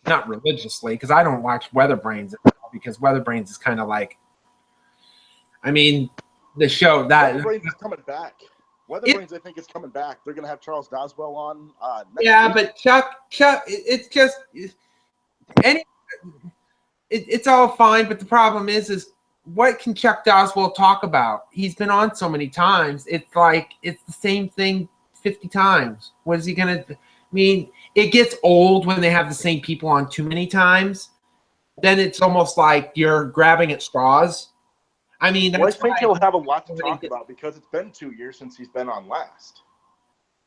not religiously because I don't watch Weather Brains at all, because Weather Brains is kind of like, I mean, the show that Weather Brains is coming back. Weather Brains, I think, is coming back. They're going to have Charles Doswell on next week. But Chuck, it's just it's all fine. But the problem is what can Chuck Doswell talk about? He's been on so many times. It's like it's the same thing 50 times. What is he going to? I mean, it gets old when they have the same people on too many times. Then it's almost like you're grabbing at straws. I mean, I think he'll have a lot to talk about because it's been 2 years since he's been on last.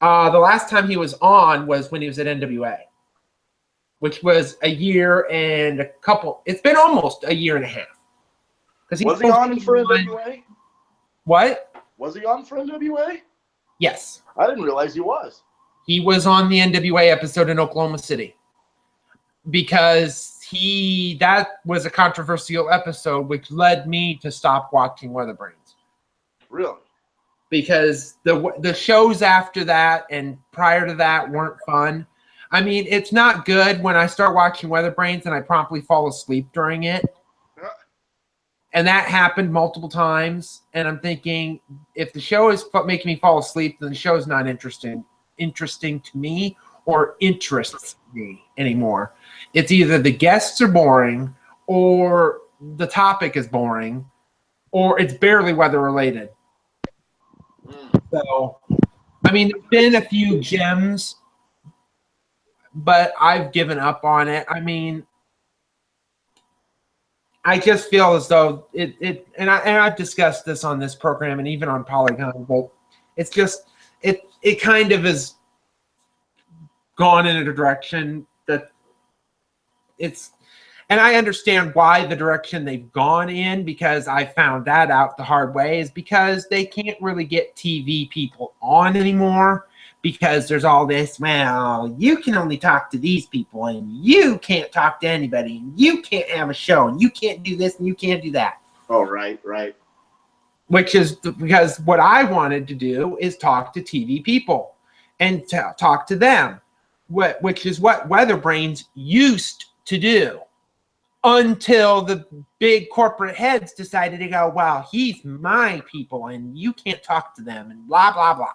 The last time he was on was when he was at NWA, which was a year and a couple. It's been almost a year and a half. Was he on for NWA? What? Was he on for NWA? Yes. I didn't realize he was. He was on the NWA episode in Oklahoma City because that was a controversial episode, which led me to stop watching Weather Brains. Really? Because the shows after that and prior to that weren't fun. I mean, it's not good when I start watching Weather Brains and I promptly fall asleep during it. And that happened multiple times. And I'm thinking, if the show is making me fall asleep, then the show is not interesting to me or interests me anymore. It's either the guests are boring or the topic is boring or it's barely weather related. So, I mean, there's been a few gems, but I've given up on it. I mean, I just feel as though and I've discussed this on this program and even on Polygon, but it's just, it kind of has gone in a direction that and I understand why the direction they've gone in, because I found that out the hard way, is because they can't really get TV people on anymore because there's all this, well, you can only talk to these people and you can't talk to anybody and you can't have a show and you can't do this and you can't do that. Oh, right. Which is because what I wanted to do is talk to TV people and talk to them, which is what Weather Brains used to do until the big corporate heads decided to go, well, he's my people and you can't talk to them and blah, blah, blah.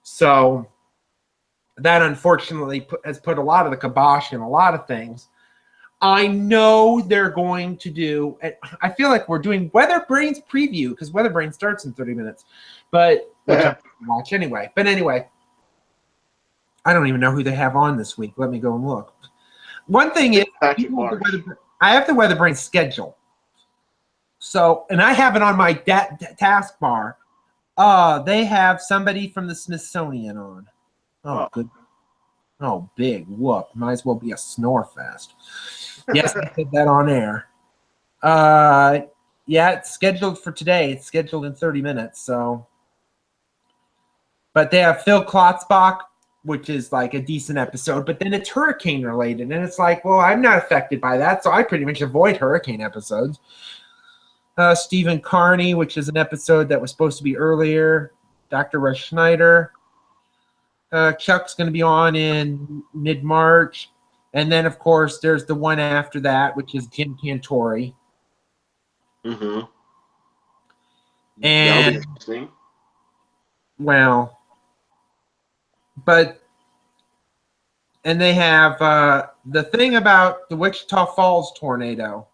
So that unfortunately has put a lot of the kibosh in a lot of things. I know they're going to do, I feel like we're doing Weather Brains preview because Weather Brains starts in 30 minutes, but which I'm going to watch anyway. But anyway, I don't even know who they have on this week. Let me go and look. One thing is, I have the Weather Brains schedule. So, and I have it on my taskbar. They have somebody from the Smithsonian on. Oh, good. Oh, big whoop. Might as well be a snore fest. Yes, I did that on air. Yeah, it's scheduled for today. It's scheduled in 30 minutes. So, but they have Phil Klotzbach, which is like a decent episode, but then it's hurricane related. And it's like, well, I'm not affected by that. So I pretty much avoid hurricane episodes. Stephen Carney, which is an episode that was supposed to be earlier. Dr. Rush Schneider. Chuck's going to be on in mid-March. And then, of course, there's the one after that, which is Jim Cantori. Mm-hmm. And, that'll be interesting. well, and they have the thing about the Wichita Falls tornado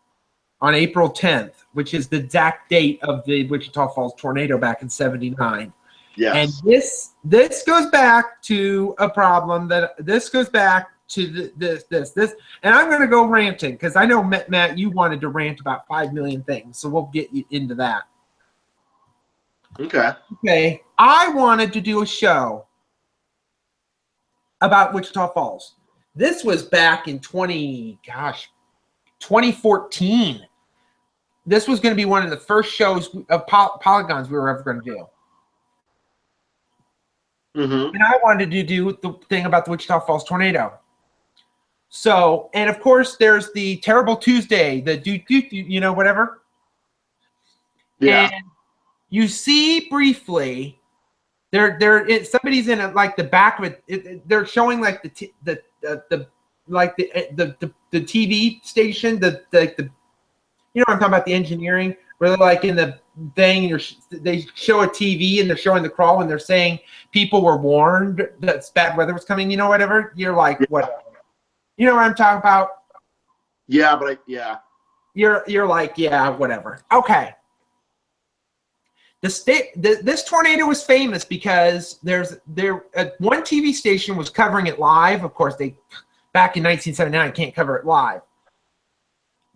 on April 10th, which is the exact date of the Wichita Falls tornado back in '79. Yes. And this goes back to a problem this goes back to this. And I'm going to go ranting because I know, Matt, you wanted to rant about 5 million things. So we'll get you into that. Okay. I wanted to do a show about Wichita Falls. This was back in 2014. This was going to be one of the first shows of polygons we were ever going to do. Mm-hmm. And I wanted to do the thing about the Wichita Falls tornado. So, and of course, there's the Terrible Tuesday, the whatever. Yeah. And you see briefly, somebody's in like the back of it. They're showing like the TV station, you know what I'm talking about, the engineering, where they're like in the thing, they show a TV and they're showing the crawl and they're saying people were warned that bad weather was coming, whatever. You're like, whatever. You know what I'm talking about? Yeah, but You're like, yeah, whatever. Okay. This tornado was famous because one TV station was covering it live. Of course, back in 1979 can't cover it live.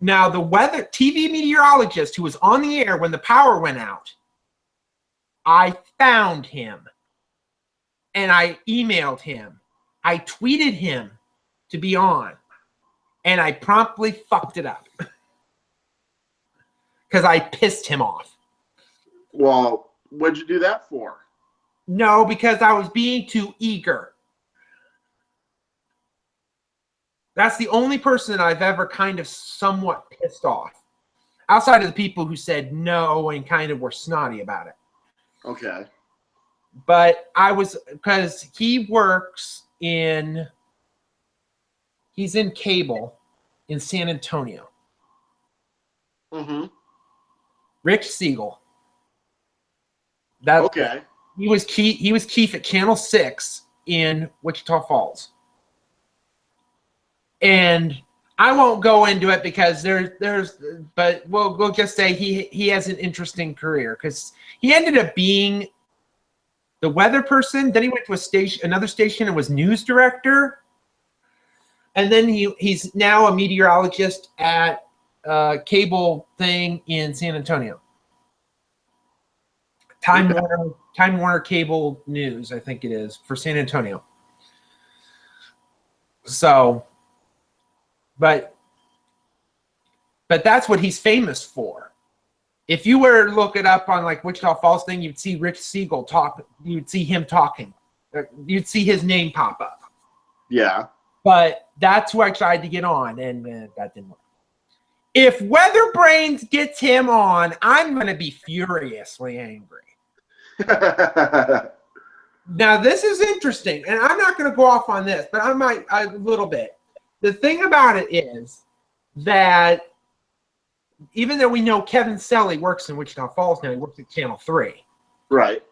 Now, the weather TV meteorologist who was on the air when the power went out, I found him and I emailed him. I tweeted him to be on, and I promptly fucked it up because I pissed him off. Well, what'd you do that for? No, because I was being too eager. That's the only person that I've ever kind of somewhat pissed off, outside of the people who said no and kind of were snotty about it. Okay. But because he's in cable in San Antonio. Mm-hmm. Rich Siegel. Okay. He was chief at Channel 6 in Wichita Falls. And I won't go into it because but we'll just say he has an interesting career because he ended up being the weather person. Then he went to another station and was news director. And then he's now a meteorologist at cable thing in San Antonio. Time Warner Cable News, I think it is, for San Antonio. So, but that's what he's famous for. If you were to look it up on like Wichita Falls thing, you'd see Rich Siegel talk. You'd see him talking. You'd see his name pop up. Yeah. But that's who I tried to get on, and that didn't work. If Weather Brains gets him on, I'm going to be furiously angry. Now, this is interesting, and I'm not going to go off on this, but I might a little bit. The thing about it is that even though we know Kevin Selly works in Wichita Falls now, he works at Channel 3. Right.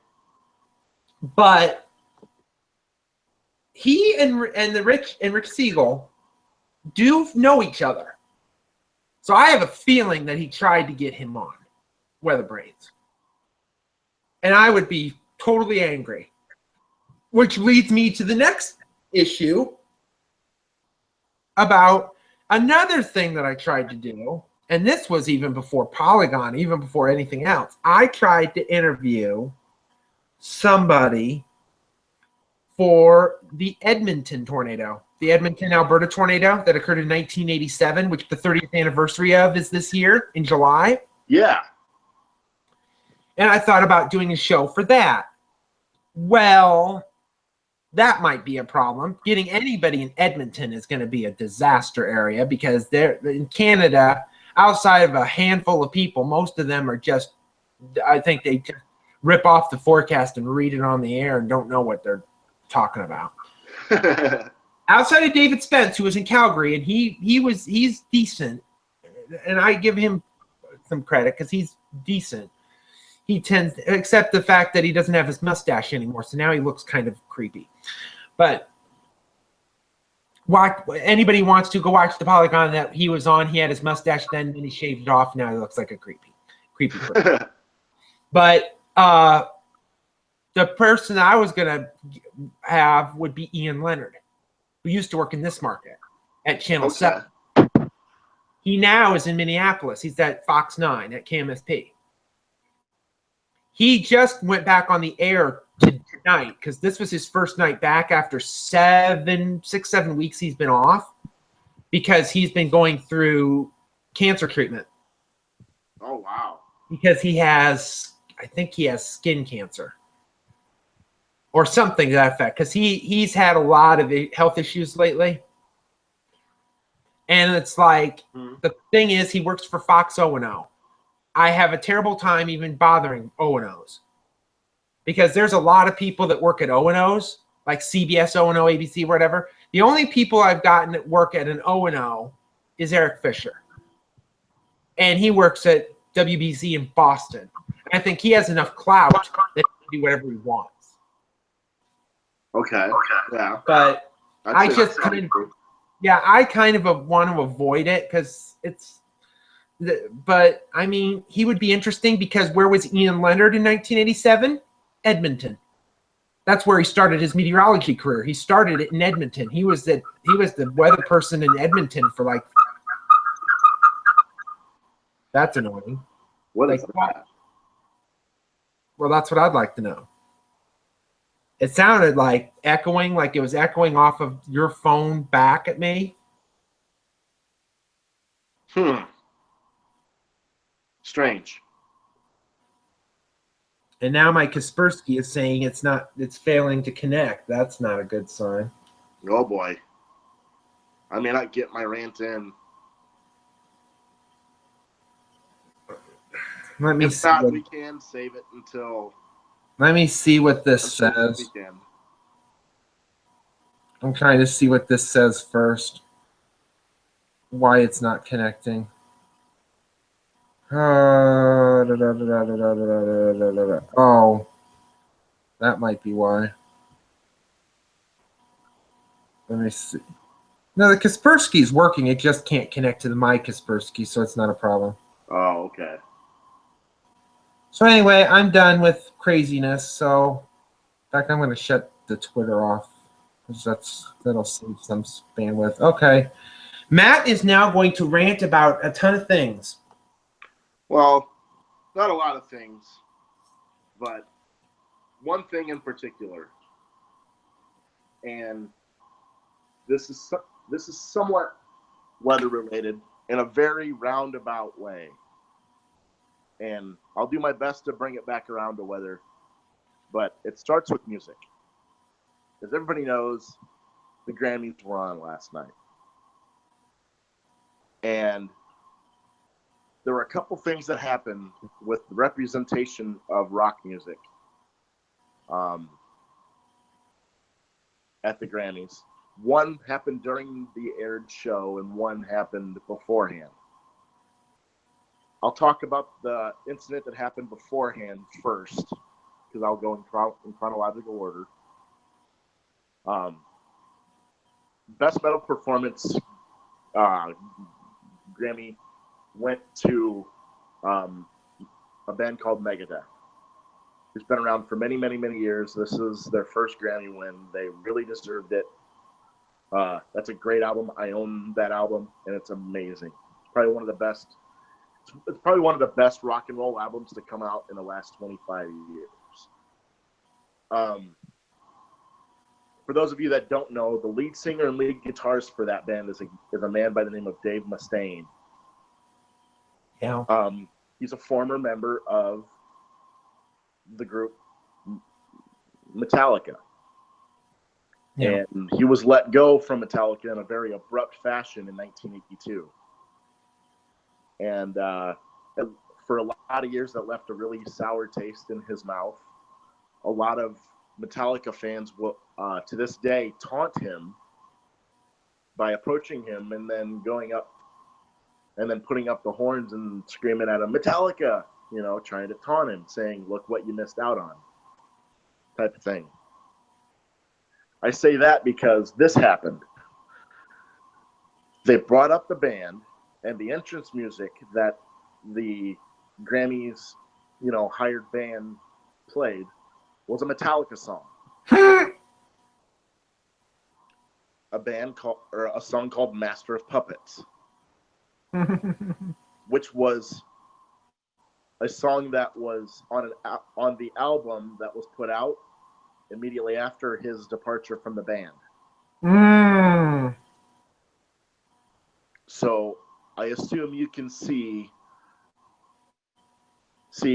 But he and Rich Siegel do know each other. So I have a feeling that he tried to get him on Weather Brains. And I would be totally angry. Which leads me to the next issue about another thing that I tried to do. And this was even before Polygon, even before anything else. I tried to interview somebody for the Edmonton tornado, the Edmonton, Alberta tornado that occurred in 1987, which the 30th anniversary of is this year in July. Yeah. And I thought about doing a show for that. Well, that might be a problem. Getting anybody in Edmonton is going to be a disaster area because they're in Canada, outside of a handful of people, most of them are just, I think they just rip off the forecast and read it on the air and don't know what they're. talking about. Outside of David Spence, who was in Calgary, and he's decent, and I give him some credit because he's decent. He tends, except the fact that he doesn't have his mustache anymore, so now he looks kind of creepy. But anybody wants to go watch the Polygon that he was on. He had his mustache then he shaved it off. Now he looks like a creepy person. But the person I was gonna have would be Ian Leonard, who used to work in this market at Channel 7. He now is in Minneapolis. He's at Fox 9 at KMSP. He just went back on the air tonight because this was his first night back after 6, 7 weeks he's been off because he's been going through cancer treatment. Oh, wow. Because I think he has skin cancer or something to that effect because he's had a lot of health issues lately. And it's like, the thing is, he works for Fox O&O. I have a terrible time even bothering O&Os because there's a lot of people that work at O&Os, like CBS O&O, ABC, whatever. The only people I've gotten that work at an O&O is Eric Fisher. And he works at WBZ in Boston. And I think he has enough clout that he can do whatever he wants. Okay. Yeah. But I just kind of want to avoid it because but I mean, he would be interesting because where was Ian Leonard in 1987? Edmonton. That's where he started his meteorology career. He started it in Edmonton. He was the weather person in Edmonton for like. That's annoying. What is that? Well, that's what I'd like to know. It sounded like echoing, like it was echoing off of your phone back at me. Strange. And now my Kaspersky is saying it's failing to connect. That's not a good sign. Oh boy. I may not get my rant in. Let me if see. Not, we can save it until. Let me see what this says. I'm trying to see what this says first. Why it's not connecting. Oh, that might be why. Let me see. No, the Kaspersky is working. It just can't connect to my Kaspersky, so it's not a problem. Oh, okay. So anyway, I'm done with craziness. So, in fact, I'm going to shut the Twitter off because that'll save some bandwidth. Okay. Matt is now going to rant about a ton of things. Well, not a lot of things, but one thing in particular, and this is somewhat weather related in a very roundabout way, and I'll do my best to bring it back around to weather, but it starts with music. As everybody knows, the Grammys were on last night, and there were a couple things that happened with the representation of rock music at the Grammys. One happened during the aired show and one happened beforehand. I'll talk about the incident that happened beforehand first because I'll go in chronological order. Best Metal Performance Grammy went to a band called Megadeth, who's been around for many, many, many years. This is their first Grammy win. They really deserved it. That's a great album. I own that album, and it's amazing. It's probably one of the best. It's probably one of the best rock and roll albums to come out in the last 25 years. For those of you that don't know, the lead singer and lead guitarist for that band is a man by the name of Dave Mustaine. Yeah. He's a former member of the group Metallica. Yeah. And he was let go from Metallica in a very abrupt fashion in 1982. And for a lot of years, that left a really sour taste in his mouth. A lot of Metallica fans will, to this day, taunt him by approaching him and then going up and then putting up the horns and screaming at him, Metallica, you know, trying to taunt him, saying, look what you missed out on, type of thing. I say that because this happened. They brought up the band, and the entrance music that the Grammys, you know, hired band played was a Metallica song. A song called Master of Puppets, which was a song that was on the album that was put out immediately after his departure from the band. So I assume you can see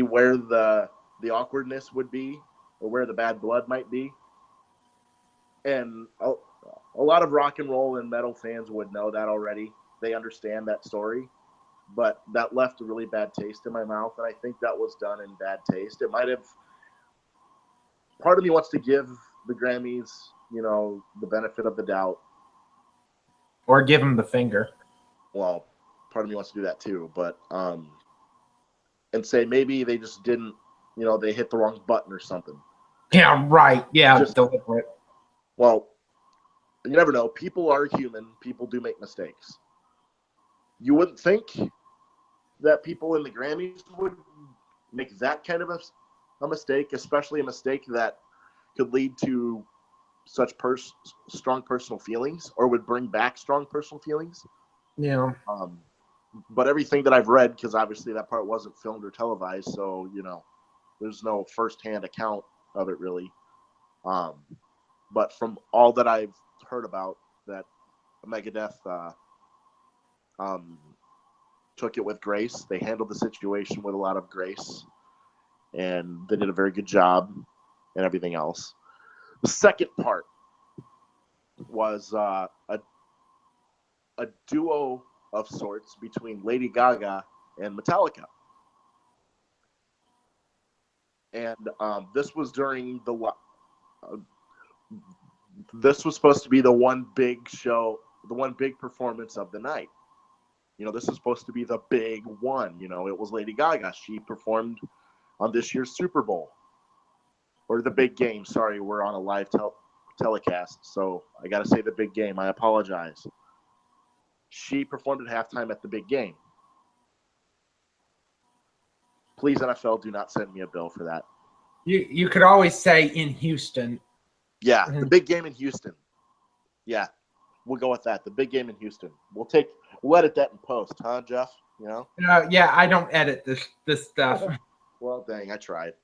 where the awkwardness would be, or where the bad blood might be. And a lot of rock and roll and metal fans would know that already. They understand that story. But that left a really bad taste in my mouth, and I think that was done in bad taste. It might have... Part of me wants to give the Grammys, you know, the benefit of the doubt. Or give them the finger. Well, part of me wants to do that too, but... and say maybe they just didn't, you know, they hit the wrong button or something. Yeah, right. Yeah, just deliberate. Well, you never know. People are human. People do make mistakes. You wouldn't think that people in the Grammys would make that kind of a mistake, especially a mistake that could lead to such strong personal feelings, or would bring back strong personal feelings. Yeah. But everything that I've read, because obviously that part wasn't filmed or televised, so, you know, there's no firsthand account of it really. But from all that I've heard about, that Megadeth took it with grace. They handled the situation with a lot of grace, and they did a very good job and everything else. The second part was a duo of sorts between Lady Gaga and Metallica. And this was during this was supposed to be the one big show, the one big performance of the night. You know, this is supposed to be the big one. You know, it was Lady Gaga. She performed on this year's Super Bowl. Or the big game. Sorry, we're on a live telecast, so I got to say the big game. I apologize. She performed at halftime at the big game. Please, NFL, do not send me a bill for that. You could always say in Houston. Yeah, the big game in Houston. Yeah, we'll go with that. The big game in Houston. We'll edit that in post, huh, Jeff? You know? Yeah, I don't edit this stuff. Well, dang, I tried.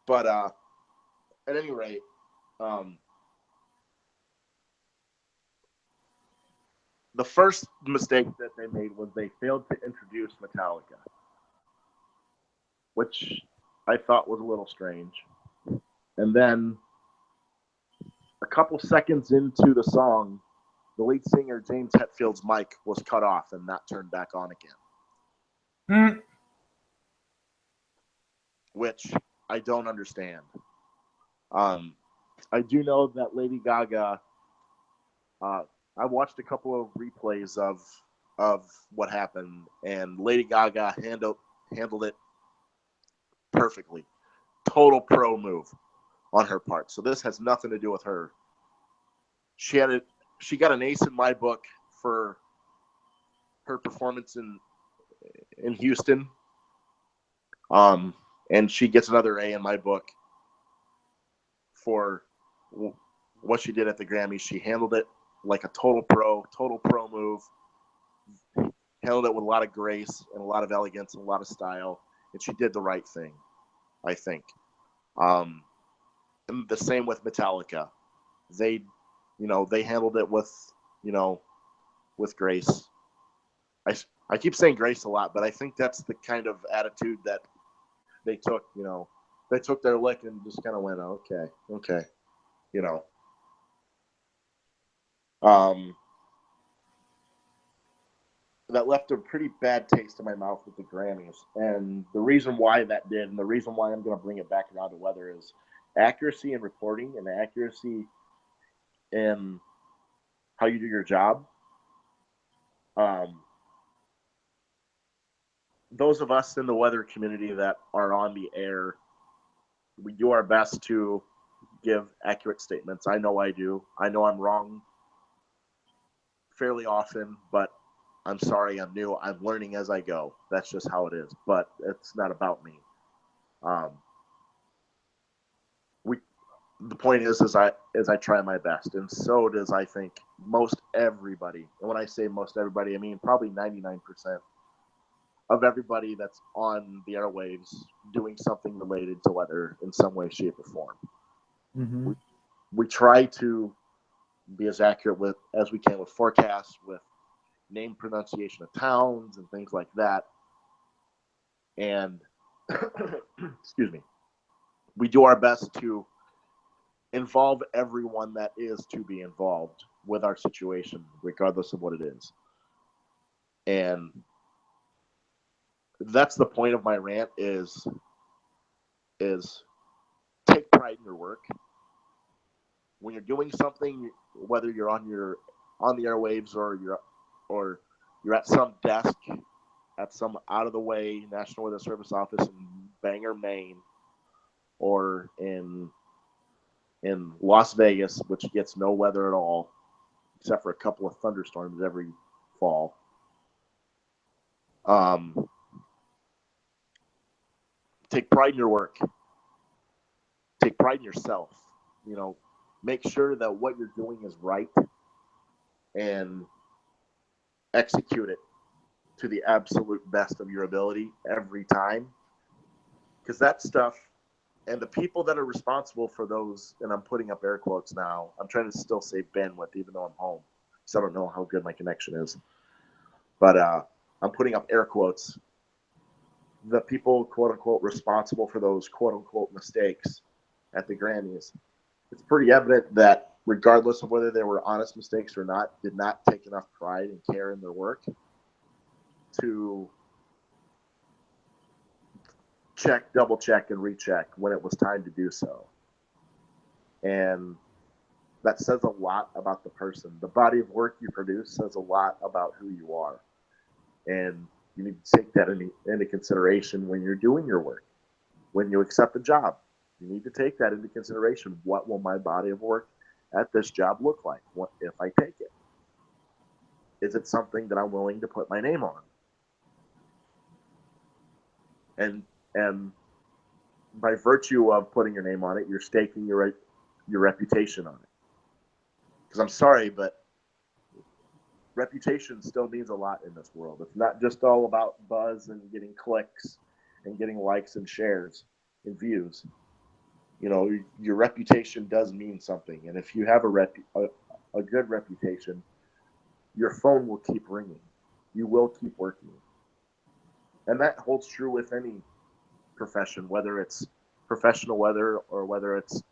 But at any rate, the first mistake that they made was they failed to introduce Metallica, which I thought was a little strange. And then a couple seconds into the song, the lead singer, James Hetfield's mic was cut off and not turned back on again. Which I don't understand. I do know that Lady Gaga, I watched a couple of replays of what happened, and Lady Gaga handled it perfectly. Total pro move on her part. So this has nothing to do with her. She got an ace in my book for her performance in Houston. And she gets another A in my book for what she did at the Grammys. She handled it like a total pro move. Handled it with a lot of grace and a lot of elegance and a lot of style. And she did the right thing, I think. And the same with Metallica. They handled it with grace. I keep saying grace a lot, but I think that's the kind of attitude that they took. You know, they took their lick and just kind of went, okay, you know. That left a pretty bad taste in my mouth with the Grammys. And the reason why that did, and the reason why I'm going to bring it back around to weather, is accuracy in reporting and accuracy in how you do your job. Those of us in the weather community that are on the air, we do our best to give accurate statements. I know I do. I know I'm wrong fairly often, but I'm sorry, I'm new. I'm learning as I go. That's just how it is. But it's not about me. The point is I try my best, and so does, I think, most everybody. And when I say most everybody, I mean probably 99% of everybody that's on the airwaves doing something related to weather in some way, shape, or form. Mm-hmm. We try to be as accurate as we can with forecasts, with name pronunciation of towns and things like that. And excuse me, we do our best to involve everyone that is to be involved with our situation, regardless of what it is. And that's the point of my rant is take pride in your work. When you're doing something, whether you're on the airwaves or you're at some desk at some out of the way National Weather Service office in Bangor, Maine, or in Las Vegas, which gets no weather at all, except for a couple of thunderstorms every fall. Take pride in your work. Take pride in yourself. Make sure that what you're doing is right and execute it to the absolute best of your ability every time. Because that stuff, and the people that are responsible for those, and I'm putting up air quotes now, I'm trying to still say bandwidth even though I'm home, because I don't know how good my connection is. But I'm putting up air quotes. The people, quote unquote, responsible for those quote unquote mistakes at the Grammys, it's pretty evident that regardless of whether they were honest mistakes or not, did not take enough pride and care in their work to check, double check, and recheck when it was time to do so. And that says a lot about the person. The body of work you produce says a lot about who you are. And you need to take that into consideration when you're doing your work. When you accept a job, you need to take that into consideration. What will my body of work at this job look like? What if I take it? Is it something that I'm willing to put my name on? And by virtue of putting your name on it, you're staking your reputation on it. Because I'm sorry, but reputation still means a lot in this world. It's not just all about buzz and getting clicks and getting likes and shares and views. Your reputation does mean something. And if you have a good reputation, your phone will keep ringing. You will keep working. And that holds true with any profession, whether it's professional weather or whether it's,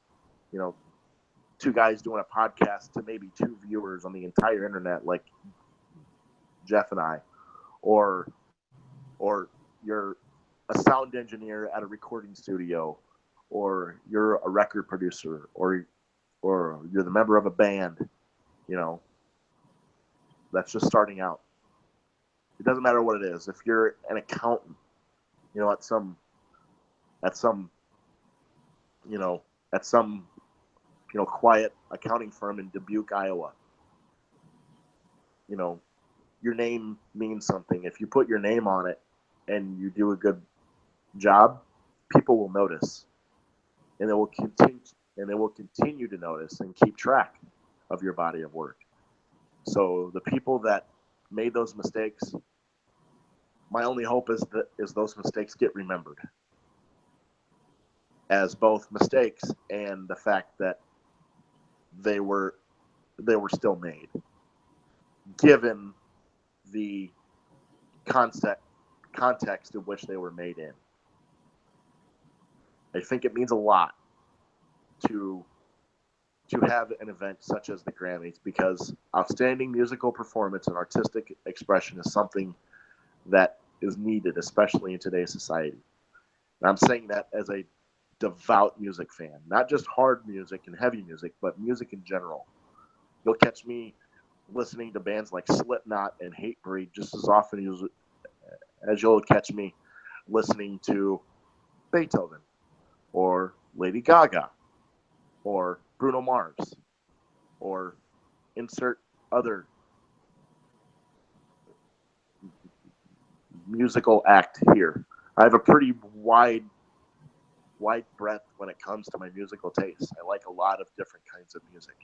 two guys doing a podcast to maybe 2 viewers on the entire internet, like Jeff and I, or you're a sound engineer at a recording studio, or you're a record producer, or you're the member of a band, that's just starting out. It doesn't matter what it is. If you're an accountant, at some quiet accounting firm in Dubuque, Iowa, your name means something. If you put your name on it and you do a good job, people will notice, and they will continue to notice and keep track of your body of work. So the people that made those mistakes, my only hope is those mistakes get remembered as both mistakes and the fact that they were still made, given the context in which they were made in. I think it means a lot to have an event such as the Grammys, because outstanding musical performance and artistic expression is something that is needed, especially in today's society. And I'm saying that as a devout music fan, not just hard music and heavy music, but music in general. You'll catch me listening to bands like Slipknot and Hatebreed just as often as you'll catch me listening to Beethoven or Lady Gaga or Bruno Mars or insert other musical act here. I have a pretty wide breadth when it comes to my musical taste. I like a lot of different kinds of music.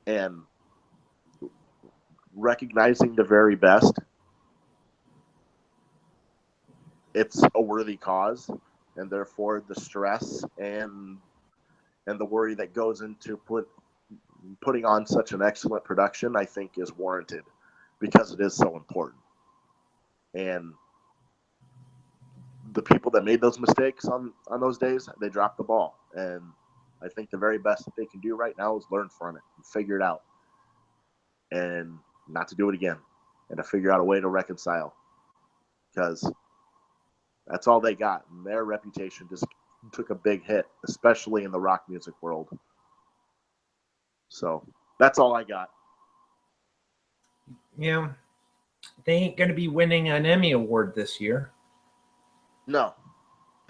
And recognizing the very best, it's a worthy cause, and therefore the stress and the worry that goes into putting on such an excellent production, I think, is warranted because it is so important. And the people that made those mistakes on those days, they dropped the ball. And I think the very best that they can do right now is learn from it and figure it out and not to do it again and to figure out a way to reconcile, because that's all they got. And their reputation just took a big hit, especially in the rock music world. So that's all I got. Yeah. They ain't going to be winning an Emmy Award this year. No,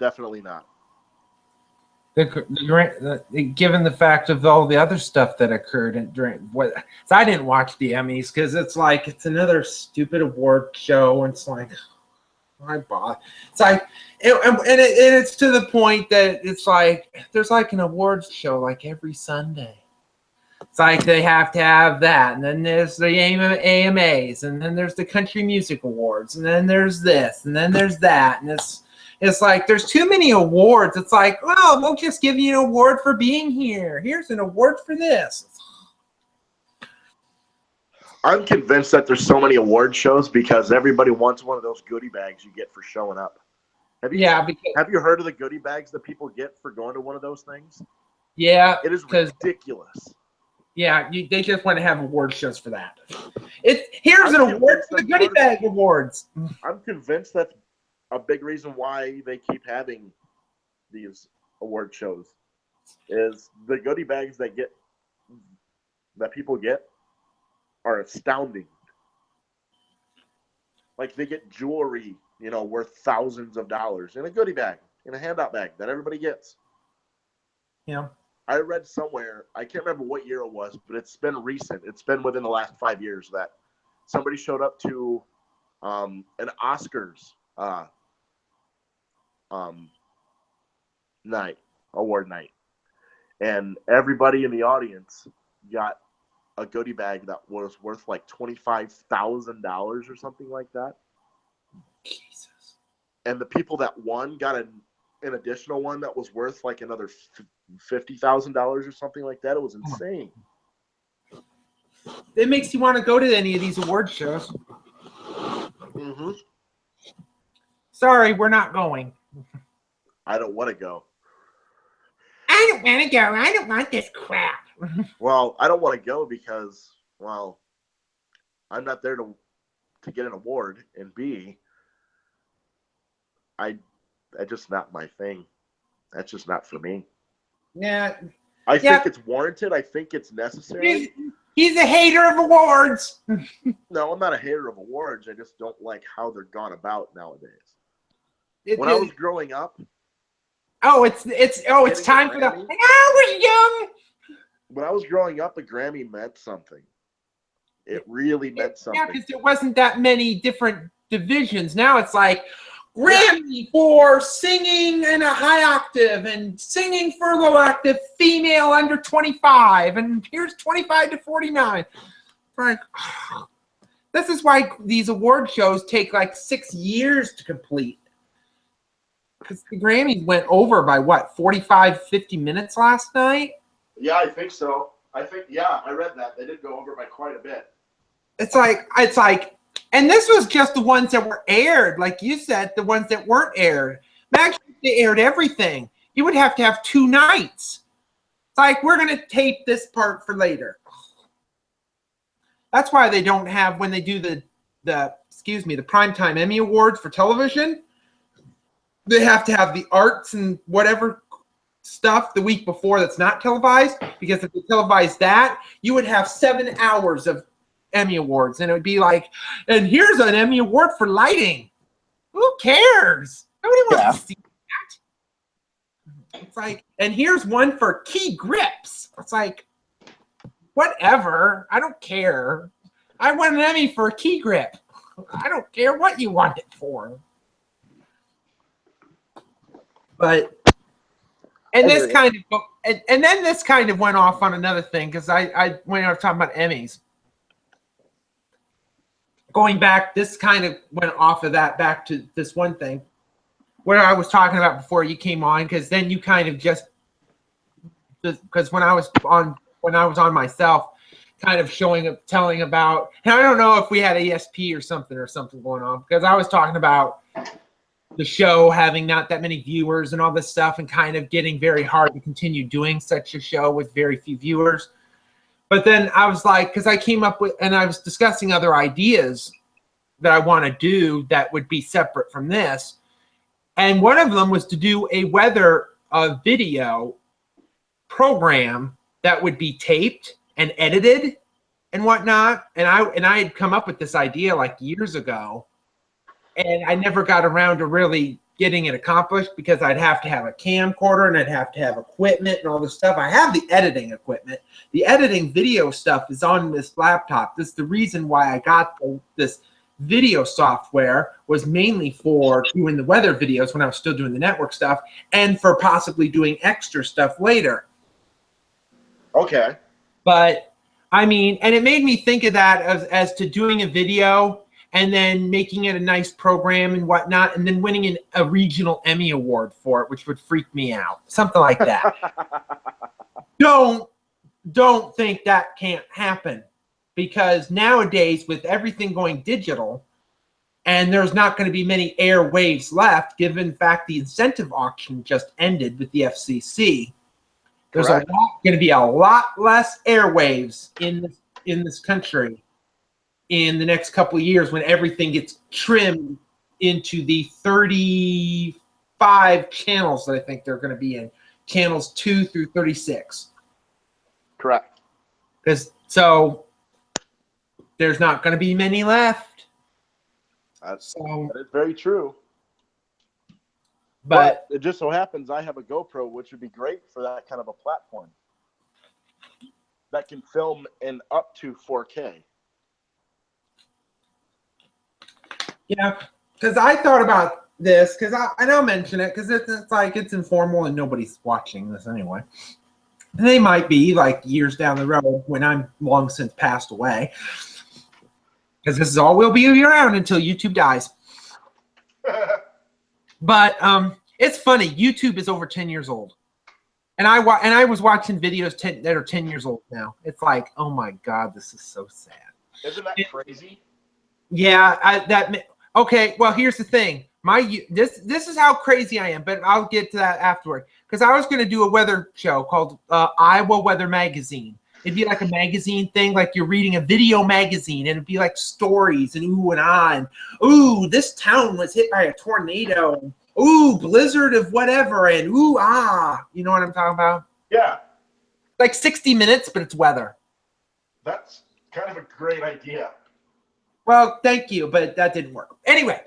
definitely not. Given the fact of all the other stuff that occurred during what, so I didn't watch the Emmys because it's like it's another stupid award show, and it's like I bought. It's like it's to the point that it's like there's like an awards show like every Sunday. It's like they have to have that, and then there's the AMAs, and then there's the Country Music Awards, and then there's this, and then there's that, and it's like there's too many awards. It's like, well, we'll just give you an award for being here. Here's an award for this. I'm convinced that there's so many award shows because everybody wants one of those goodie bags you get for showing up. Have you heard of the goodie bags that people get for going to one of those things? Yeah, it is ridiculous. Yeah, they just want to have award shows for that. Here's an award for the goodie bag awards. I'm convinced that's a big reason why they keep having these award shows. Is the goodie bags that people get are astounding. Like they get jewelry, worth thousands of dollars in a goodie bag, in a handout bag that everybody gets. Yeah. I read somewhere, I can't remember what year it was, but it's been recent. It's been within the last 5 years that somebody showed up to an Oscars award night. And everybody in the audience got a goodie bag that was worth like $25,000 or something like that. Jesus. And the people that won got an additional one that was worth like another $50,000 or something like that. It was insane. It makes you want to go to any of these award shows. Mm-hmm. Sorry, we're not going. I don't want to go. I don't want to go. I don't want this crap. Well, I don't want to go because, well, I'm not there to get an award, and B, that's just not my thing. That's just not for me. Yeah. I think it's warranted. I think it's necessary. He's a hater of awards. No, I'm not a hater of awards. I just don't like how they're gone about nowadays. When I was growing up. Oh, it's time for that. When I was young. When I was growing up, a Grammy meant something. It really meant something. Yeah, because there wasn't that many different divisions. Now it's like Grammy for singing in a high octave and singing for low octave female under 25, and here's 25 to 49. Like, this is why these award shows take like 6 years to complete. Because the Grammys went over by what, 45, 50 minutes last night? Yeah, I think so. I read that. They did go over by quite a bit. It's like, and this was just the ones that were aired. Like you said, the ones that weren't aired. Imagine if they aired everything. You would have to have 2 nights. It's like, we're going to tape this part for later. That's why they don't have, when they do the primetime Emmy Awards for television, they have to have the arts and whatever stuff the week before that's not televised, because if they televised that, you would have 7 hours of Emmy Awards, and it would be like, and here's an Emmy Award for lighting. Who cares? Nobody wants to see that. It's like, and here's one for key grips. It's like, whatever. I don't care. I want an Emmy for a key grip. I don't care what you want it for. But and this kind of and then this kind of went off on another thing, because I when I was talking about Emmys, going back, this kind of went off of that back to this one thing where I was talking about before you came on, because then you kind of just because when I was on myself, kind of telling about, and I don't know if we had ESP or something going on, because I was talking about the show having not that many viewers and all this stuff, and kind of getting very hard to continue doing such a show with very few viewers. But then I was like, because I came up with, and I was discussing other ideas that I want to do that would be separate from this. And one of them was to do a weather video program that would be taped and edited and whatnot. And I had come up with this idea like years ago, and I never got around to really getting it accomplished, because I'd have to have a camcorder and I'd have to have equipment and all this stuff. I have the editing equipment. The editing video stuff is on this laptop. This is the reason why I got this video software, was mainly for doing the weather videos when I was still doing the network stuff, and for possibly doing extra stuff later. Okay. But I mean, and it made me think of that as to doing a video and then making it a nice program and whatnot, and then winning a regional Emmy Award for it, which would freak me out. Something like that. Don't think that can't happen, because nowadays with everything going digital, and there's not going to be many airwaves left, given the fact the incentive auction just ended with the FCC. There's going to be a lot less airwaves in this country in the next couple of years, when everything gets trimmed into the 35 channels that I think they're going to be in, channels 2 through 36. Correct. So there's not going to be many left. That is very true. But it just so happens I have a GoPro, which would be great for that kind of a platform that can film in up to 4K. Yeah, because I thought about this, because I'll mention it, because it's like, it's informal and nobody's watching this anyway. And they might be like years down the road when I'm long since passed away, because this is all we'll be around until YouTube dies. But it's funny, YouTube is over 10 years old, and I was watching videos that are 10 years old now. It's like, oh my God, this is so sad. Isn't that crazy? Yeah, okay. Well, here's the thing. This is how crazy I am, but I'll get to that afterward, because I was going to do a weather show called Iowa Weather Magazine. It'd be like a magazine thing, like you're reading a video magazine, and it'd be like stories and ooh and ah, and ooh, this town was hit by a tornado, and ooh, blizzard of whatever, and ooh ah, you know what I'm talking about? Yeah. Like 60 minutes, but it's weather. That's kind of a great idea. Well, thank you, but that didn't work. Anyway.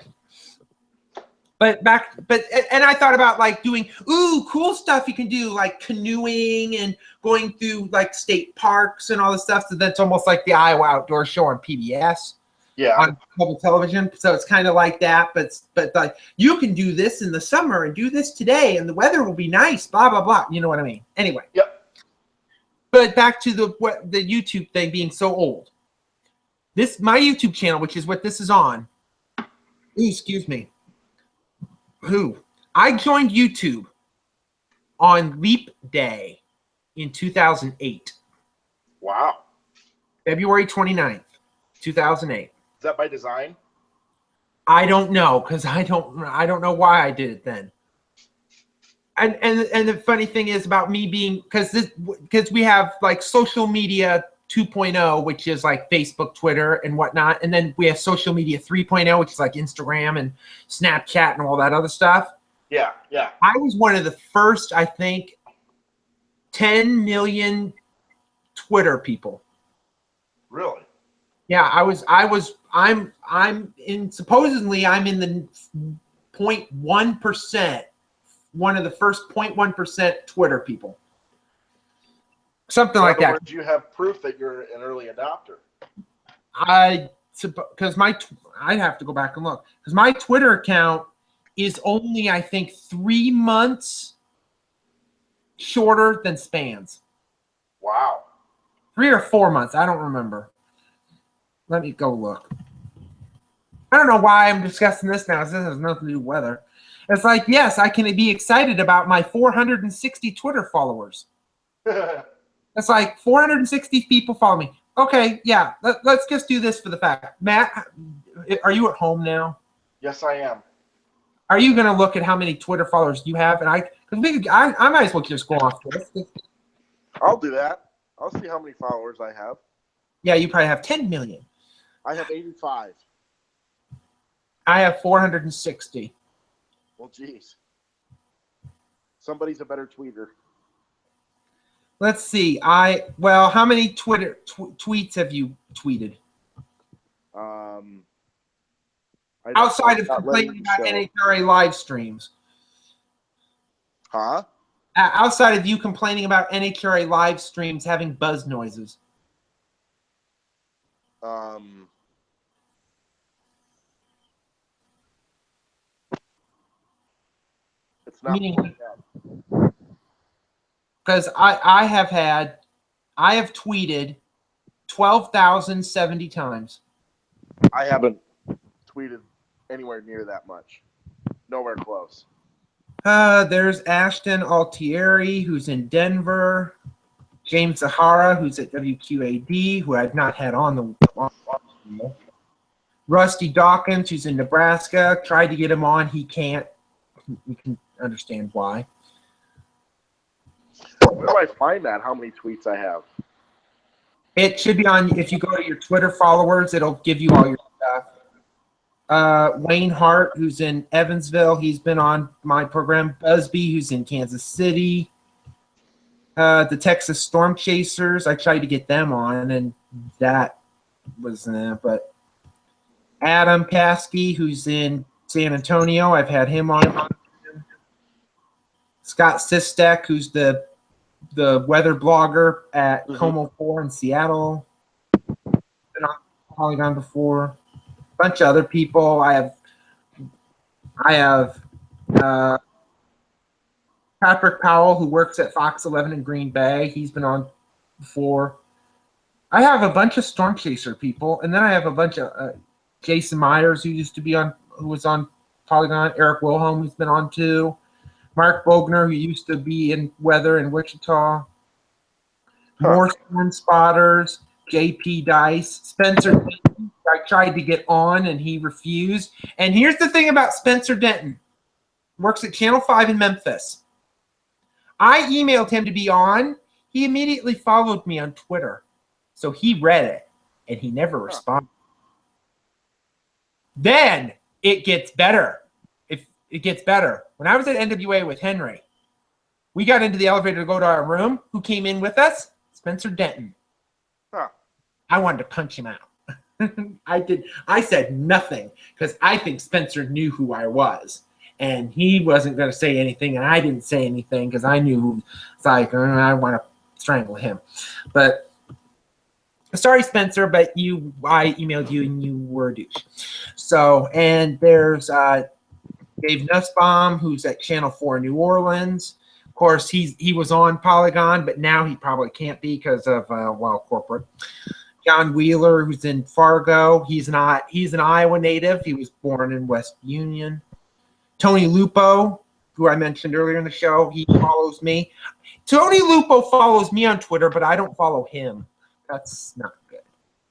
And I thought about like doing, cool stuff you can do, like canoeing and going through like state parks and all this stuff. So that's almost like the Iowa Outdoor Show on PBS. Yeah. On cable television. So it's kind of like that, but like you can do this in the summer and do this today, and the weather will be nice, blah, blah, blah. You know what I mean? Anyway. Yep. But back to the YouTube thing being so old. My YouTube channel, which is what this is on. Excuse me. I joined YouTube on Leap Day in 2008. Wow. February 29th, 2008. Is that by design? I don't know, because I don't know why I did it then. And the funny thing is about me being, because we have like social media 2.0, which is like Facebook, Twitter, and whatnot. And then we have social media 3.0, which is like Instagram and Snapchat and all that other stuff. Yeah, yeah. I was one of the first, I think, 10 million Twitter people. Really? Yeah, supposedly I'm in the 0.1%, one of the first 0.1% Twitter people. Something like that. In other words, you have proof that you're an early adopter. I'd have to go back and look, because my Twitter account is only, I think, 3 months shorter than Span's. Wow. 3 or 4 months, I don't remember. Let me go look. I don't know why I'm discussing this now. This has nothing to do with weather. It's like, yes, I can be excited about my 460 Twitter followers. It's like 460 people follow me. Okay, yeah, let's just do this for the fact. Matt, are you at home now? Yes, I am. Are you going to look at how many Twitter followers you have? And I might as well just go off this. I'll do that. I'll see how many followers I have. Yeah, you probably have 10 million. I have 85. I have 460. Well, geez. Somebody's a better tweeter. Let's see. How many Twitter tweets have you tweeted? Outside of complaining about NHRA live streams. Huh? Outside of you complaining about NHRA live streams having buzz noises. It's not because I have tweeted 12,070 times. I haven't tweeted anywhere near that much. Nowhere close. There's Ashton Altieri, who's in Denver. James Zahara, who's at WQAD, who I've not had on the Rusty Dawkins, who's in Nebraska. Tried to get him on. He can't. You can understand why. Where do I find that? How many tweets I have? It should be on, if you go to your Twitter followers, it'll give you all your stuff. Wayne Hart, who's in Evansville, he's been on my program. Busby, who's in Kansas City. The Texas Storm Chasers, I tried to get them on, and that was but Adam Paskey, who's in San Antonio, I've had him on. Scott Sistek, who's the weather blogger at Como 4 in Seattle. Been on Polygon before. A bunch of other people. I have Patrick Powell, who works at Fox 11 in Green Bay. He's been on before. I have a bunch of Storm Chaser people, and then I have a bunch of Jason Myers, who was on Polygon. Eric Wilhelm, who's been on too. Mark Bogner, who used to be in weather in Wichita. More Storm Spotters. JP Dice. Spencer Denton, I tried to get on, and he refused. And here's the thing about Spencer Denton. Works at Channel 5 in Memphis. I emailed him to be on. He immediately followed me on Twitter. So he read it, and he never responded. Then it gets better. It gets better. When I was at NWA with Henry, we got into the elevator to go to our room. Who came in with us? Spencer Denton. I wanted to punch him out. I said nothing because I think Spencer knew who I was. And he wasn't going to say anything, and I didn't say anything because I knew who. It's like, I want to strangle him. But sorry, Spencer, but I emailed you, and you were a douche. So, and there's Dave Nussbaum, who's at Channel 4 New Orleans. Of course, he was on Polygon, but now he probably can't be because of corporate. John Wheeler, who's in Fargo. He's an Iowa native. He was born in West Union. Tony Lupo, who I mentioned earlier in the show, he follows me. Tony Lupo follows me on Twitter, but I don't follow him. That's not good.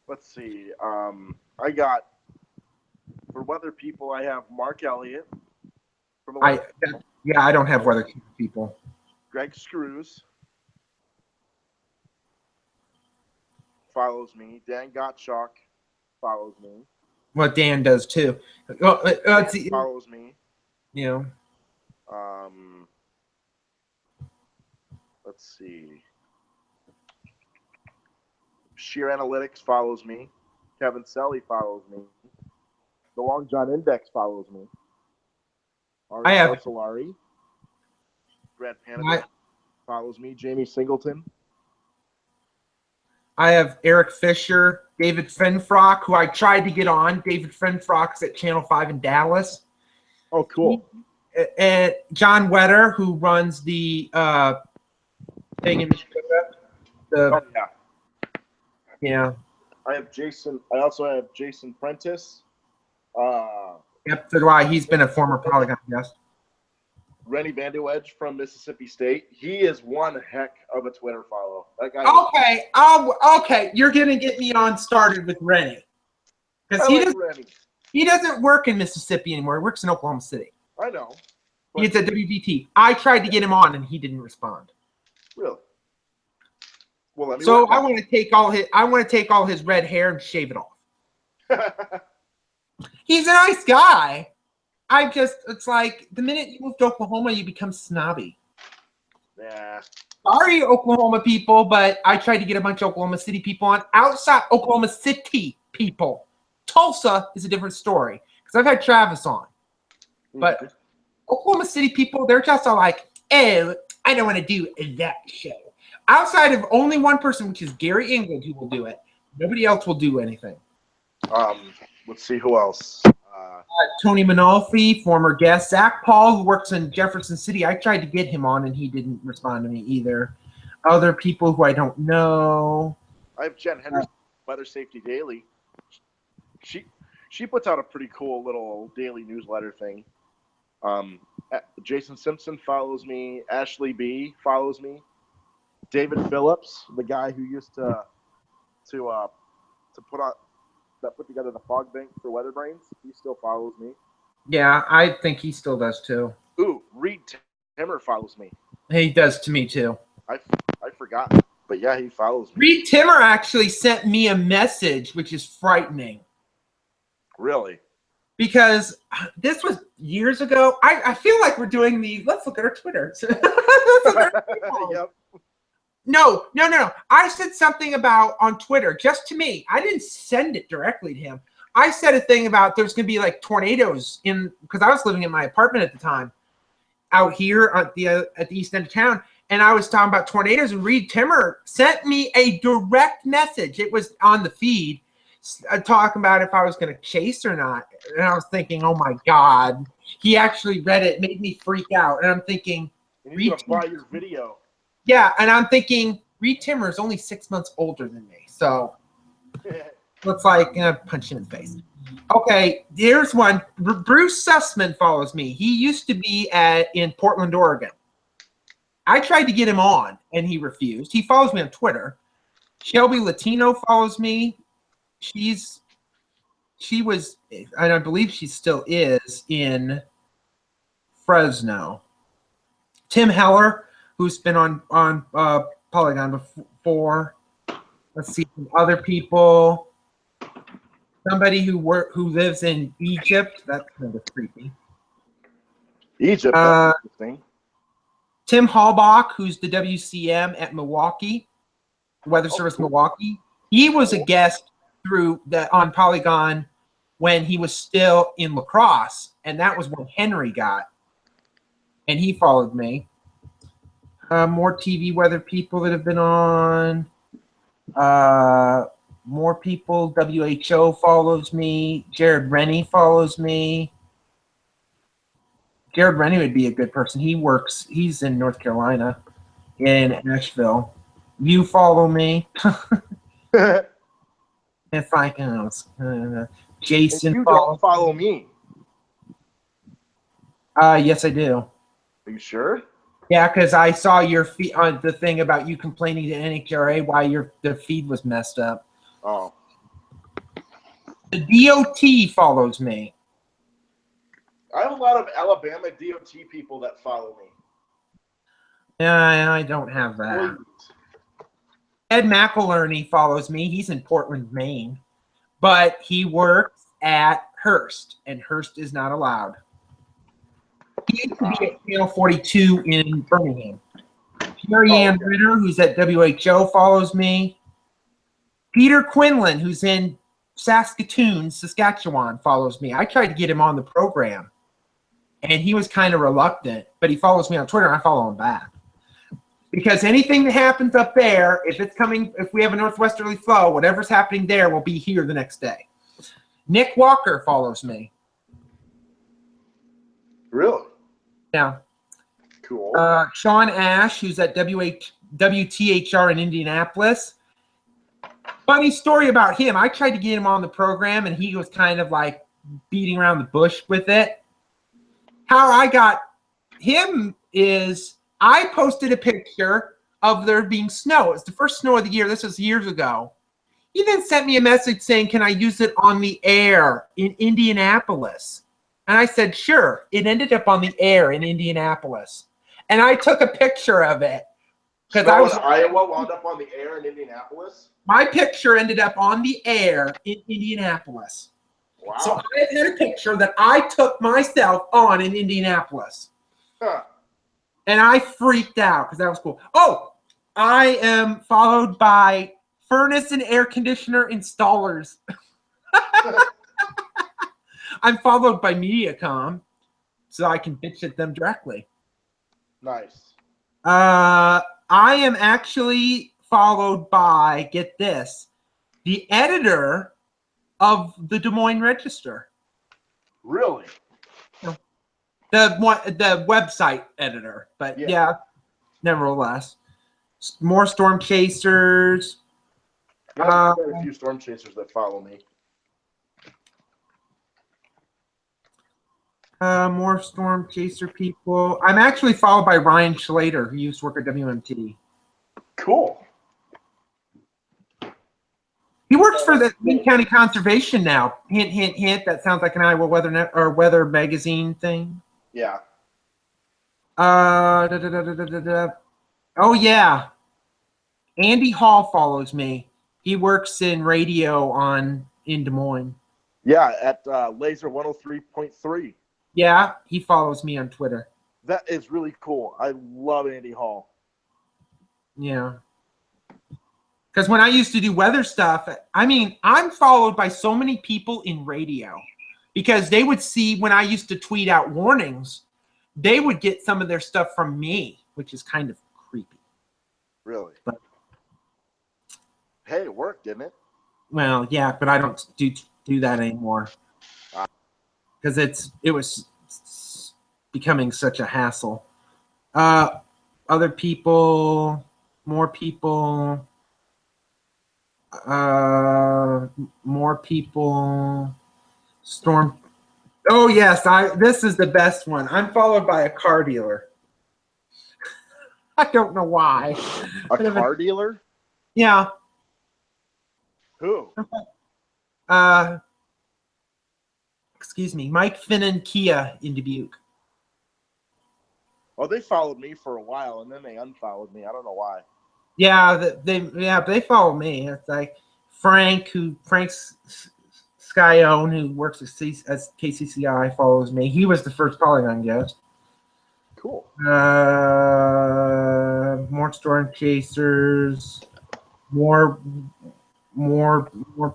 Let's see. I got, for weather people, I have Mark Elliott. I don't have weather people. Greg Screws follows me. Dan Gottschalk follows me. Well, Dan does too. Follows me. You Let's see. Sheer Analytics follows me. Kevin Selly follows me. The Long John Index follows me. I have- Solari. Brad Panovich follows me. Jamie Singleton. I have Eric Fisher, David Fenfrock, who I tried to get on. David Fenfrock's at Channel 5 in Dallas. Oh, cool. And John Wetter, who runs the thing in Minnesota. Oh, yeah. Yeah. I also have Jason Prentice. Yep, so do I. He's been a former Polygon guest. Rennie Vanderwedge from Mississippi State. He is one heck of a Twitter follow. That guy. Okay. You're gonna get me on started with Rennie because he doesn't work in Mississippi anymore. He works in Oklahoma City. I know. He's at WBT. I tried to get him on and he didn't respond. Really? Well, let me. So I want to take all his red hair and shave it off. He's a nice guy. It's like the minute you move to Oklahoma, you become snobby. Yeah. Sorry, Oklahoma people, but I tried to get a bunch of Oklahoma City people on. Outside Oklahoma City people. Tulsa is a different story because I've had Travis on. But Oklahoma City people, they're just all like, oh, I don't want to do that show. Outside of only one person, which is Gary England, who will do it. Nobody else will do anything. Let's see who else. Tony Manolfi, former guest. Zach Paul, who works in Jefferson City. I tried to get him on, and he didn't respond to me either. Other people who I don't know. I have Jen Henderson, Weather Safety Daily. She puts out a pretty cool little daily newsletter thing. Jason Simpson follows me. Ashley B follows me. David Phillips, the guy who used to put together the fog bank for Weather Brains, he still follows me. Yeah, I think he still does too. Ooh, Reed Timmer follows me. He does to me too. I forgot, but yeah, he follows me. Reed Timmer actually sent me a message, which is frightening. Really? Because this was years ago. I feel like we're doing let's look at our Twitter. Yep. No. I said something about on Twitter just to me. I didn't send it directly to him. I said a thing about there's going to be like tornadoes because I was living in my apartment at the time out here at the east end of town. And I was talking about tornadoes, and Reed Timmer sent me a direct message. It was on the feed talking about if I was going to chase or not. And I was thinking, oh my God. He actually read it, made me freak out. And I'm thinking, he's going to buy your video. Yeah, and I'm thinking Reed Timmer is only 6 months older than me, so looks like punch him in the face. Okay, here's one. Bruce Sussman follows me. He used to be in Portland, Oregon. I tried to get him on, and he refused. He follows me on Twitter. Shelby Latino follows me. She was, and I believe she still is, in Fresno. Tim Heller, who's been on Polygon before. Let's see some other people. Somebody who lives in Egypt. That's kind of creepy. Egypt. That's interesting. Tim Hallbach, who's the WCM at Milwaukee, Weather Service cool. Milwaukee. He was a guest on Polygon when he was still in lacrosse, and that was when Henry got. And he followed me. More TV weather people that have been on. More people. WHO follows me. Jared Rennie follows me. Jared Rennie would be a good person. He's in North Carolina, in Asheville. You follow me. If I can, Jason. You don't follow me. Yes, I do. Are you sure? Yeah, because I saw your feed on the thing about you complaining to NHRA why the feed was messed up. Oh. The DOT follows me. I have a lot of Alabama DOT people that follow me. Yeah, I don't have that. Ed McElerney follows me. He's in Portland, Maine. But he works at Hearst, and Hearst is not allowed. He used to be at Channel 42 in Birmingham. Mary Oh, Ann okay. Ritter, who's at WHO, follows me. Peter Quinlan, who's in Saskatoon, Saskatchewan, follows me. I tried to get him on the program, and he was kind of reluctant, but he follows me on Twitter, and I follow him back. Because anything that happens up there, if we have a northwesterly flow, whatever's happening there will be here the next day. Nick Walker follows me. Really? Yeah. Cool. Sean Ash, who's at WTHR in Indianapolis. Funny story about him. I tried to get him on the program, and he was kind of like beating around the bush with it. How I got him is I posted a picture of there being snow. It's the first snow of the year. This was years ago. He then sent me a message saying, can I use it on the air in Indianapolis? And I said, sure. It ended up on the air in Indianapolis. And I took a picture of it. Because I was Iowa wound up on the air in Indianapolis? My picture ended up on the air in Indianapolis. Wow. So I had a picture that I took myself on in Indianapolis. Huh. And I freaked out because that was cool. Oh, I am followed by furnace and air conditioner installers. I'm followed by Mediacom, so I can bitch at them directly. Nice. I am actually followed by, get this, the editor of the Des Moines Register. Really? The website editor, but yeah, nevertheless. More storm chasers. Got quite a few storm chasers that follow me. More storm chaser people. I'm actually followed by Ryan Schlater, who used to work at WMT. Cool. He works for the King County Conservation now. Hint, hint, hint. That sounds like an Iowa Weather magazine thing. Yeah. Oh yeah. Andy Hall follows me. He works in radio in Des Moines. Yeah, at Laser 103.3. Yeah, he follows me on Twitter. That is really cool. I love Andy Hall. Yeah. Because when I used to do weather stuff, I mean, I'm followed by so many people in radio because they would see when I used to tweet out warnings, they would get some of their stuff from me, which is kind of creepy. Really? But, hey, it worked, didn't it? well, yeah, but I don't do that anymore because it was becoming such a hassle. Other people, more people. More people. Storm. Oh yes, this is the best one. I'm followed by a car dealer. I don't know why. A car dealer? Yeah. Who? Excuse me, Mike Finnan Kia in Dubuque. Oh, they followed me for a while and then they unfollowed me. I don't know why. Yeah, they follow me. It's like Frank Skyone, who works as KCCI, follows me. He was the first Polygon guest. Cool. More storm chasers, more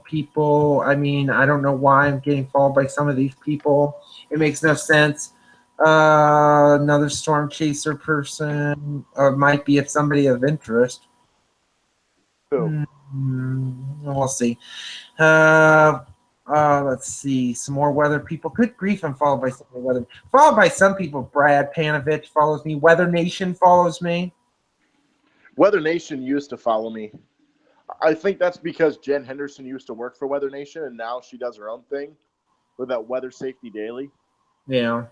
people. I mean, I don't know why I'm getting followed by some of these people. It makes no sense. Another storm chaser person, might be somebody of interest. Who? We'll see. Let's see. Some more weather people. Good grief, I'm followed by some weather. Followed by some people. Brad Panovich follows me. Weather Nation follows me. Weather Nation used to follow me. I think that's because Jen Henderson used to work for Weather Nation, and now she does her own thing with that Weather Safety Daily. Yeah.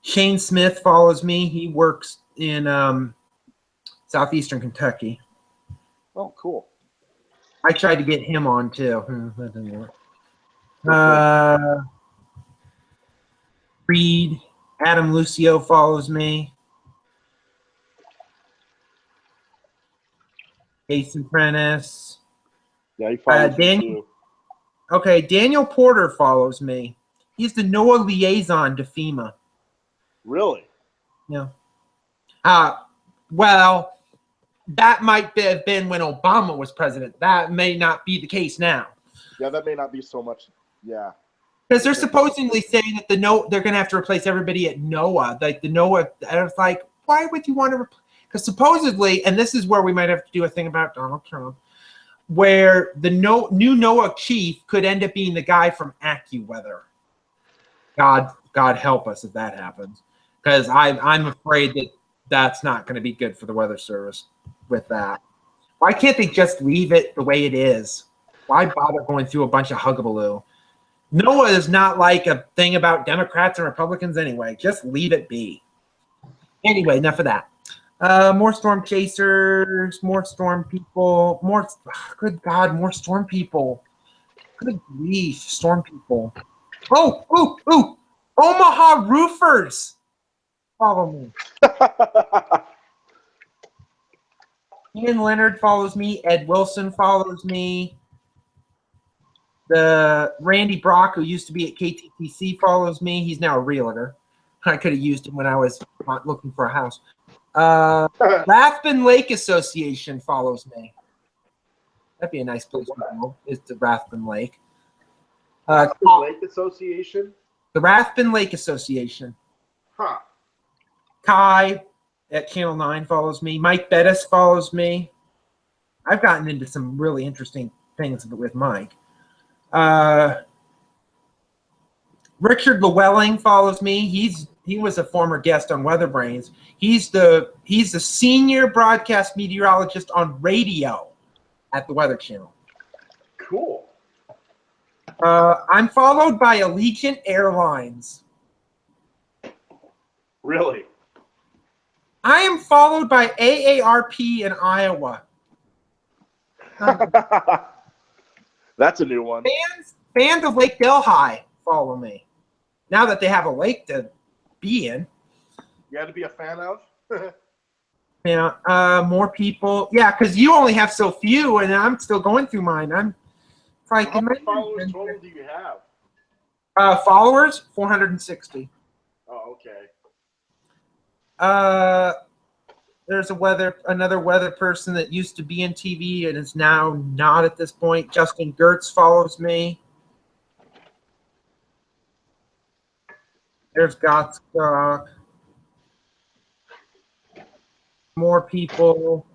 Shane Smith follows me. He works in southeastern Kentucky. Oh, cool. I tried to get him on too. That didn't work. Reed, Adam Lucio follows me. Jason Prentice. Yeah, he follows me Daniel. too. Okay, Daniel Porter follows me. He's the NOAA liaison to FEMA. Really? Yeah. Well, that might have been when Obama was president. That may not be the case now. Yeah, that may not be so much. Yeah. Because they're supposedly saying that they're going to have to replace everybody at NOAA. Like the NOAA, and it's like, why would you want to replace? Because supposedly, and this is where we might have to do a thing about Donald Trump, where the new NOAA chief could end up being the guy from AccuWeather. God help us if that happens. Because I'm afraid that that's not going to be good for the Weather Service with that. Why can't they just leave it the way it is? Why bother going through a bunch of hugabaloo? NOAA is not like a thing about Democrats and Republicans anyway. Just leave it be. Anyway, enough of that. More storm chasers, more storm people, good God, more storm people. Good grief, storm people. Oh, Omaha roofers. Follow me. Ian Leonard follows me. Ed Wilson follows me. The Randy Brock, who used to be at KTTC, follows me. He's now a realtor. I could have used him when I was looking for a house. Rathbun Lake Association follows me. That'd be a nice place to go. Is the Rathbun Lake. Lake Association? The Rathbun Lake Association. Huh. Kai at Channel 9 follows me. Mike Bettis follows me. I've gotten into some really interesting things with Mike. Richard Llewellyn follows me. He was a former guest on Weather Brains. He's the senior broadcast meteorologist on radio at the Weather Channel. Cool. I'm followed by Allegiant Airlines. Really? I am followed by AARP in Iowa. That's a new one. Fans of Lake Delhi follow me. Now that they have a lake to be in. You had to be a fan of? Yeah, more people. Yeah, because you only have so few, and I'm still going through mine. I'm like, How many followers total do you have? Followers, 460. Oh, okay. There's another weather person that used to be in TV and is now not at this point. Justin Gertz follows me. There's Gottschalk. More people.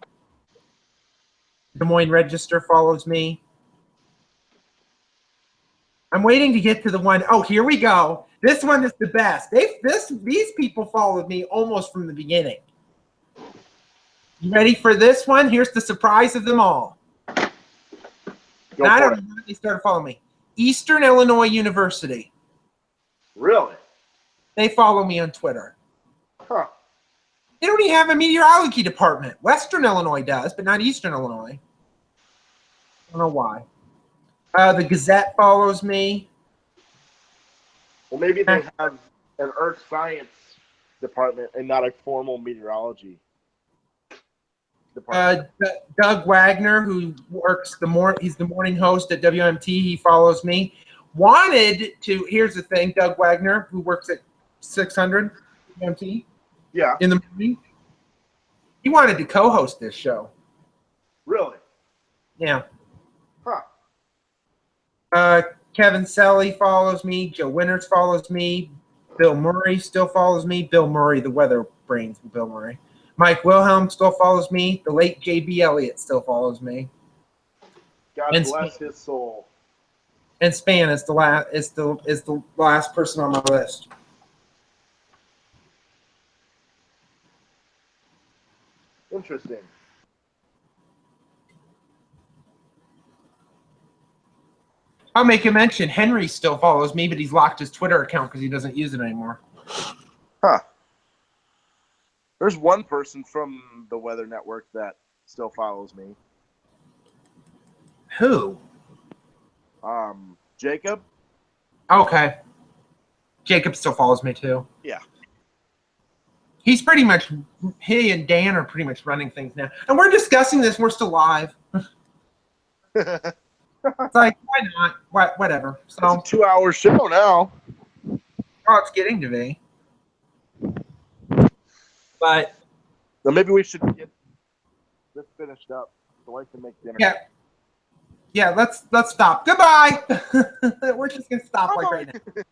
Des Moines Register follows me. I'm waiting to get to the one. Oh, here we go. This one is the best. These people followed me almost from the beginning. You ready for this one? Here's the surprise of them all. I don't know when they started following me. Eastern Illinois University. Really? They follow me on Twitter. Huh. They don't even have a meteorology department. Western Illinois does, but not Eastern Illinois. I don't know why. The Gazette follows me. Well, maybe they have an earth science department and not a formal meteorology department. Doug Wagner, who he's the morning host at WMT. He follows me. Here's the thing, Doug Wagner, who works at 600 WMT. Yeah. In the morning. He wanted to co-host this show. Really? Yeah. Huh. Kevin Selly follows me. Joe Winters follows me. Bill Murray still follows me. Bill Murray, the weather brains. Bill Murray. Mike Wilhelm still follows me. The late J.B. Elliott still follows me. God bless his soul. And Span is the last person on my list. Interesting. I'll make a mention. Henry still follows me, but he's locked his Twitter account because he doesn't use it anymore. Huh. There's one person from the Weather Network that still follows me. Who? Jacob. Okay. Jacob still follows me too. Yeah. He and Dan are pretty much running things now. And we're discussing this. We're still live. It's like, why not? Whatever. So It's a 2-hour show now. Oh, it's getting to be. But So maybe we should get this finished up so I can make dinner. yeah, let's stop. Goodbye. We're just gonna stop like right now.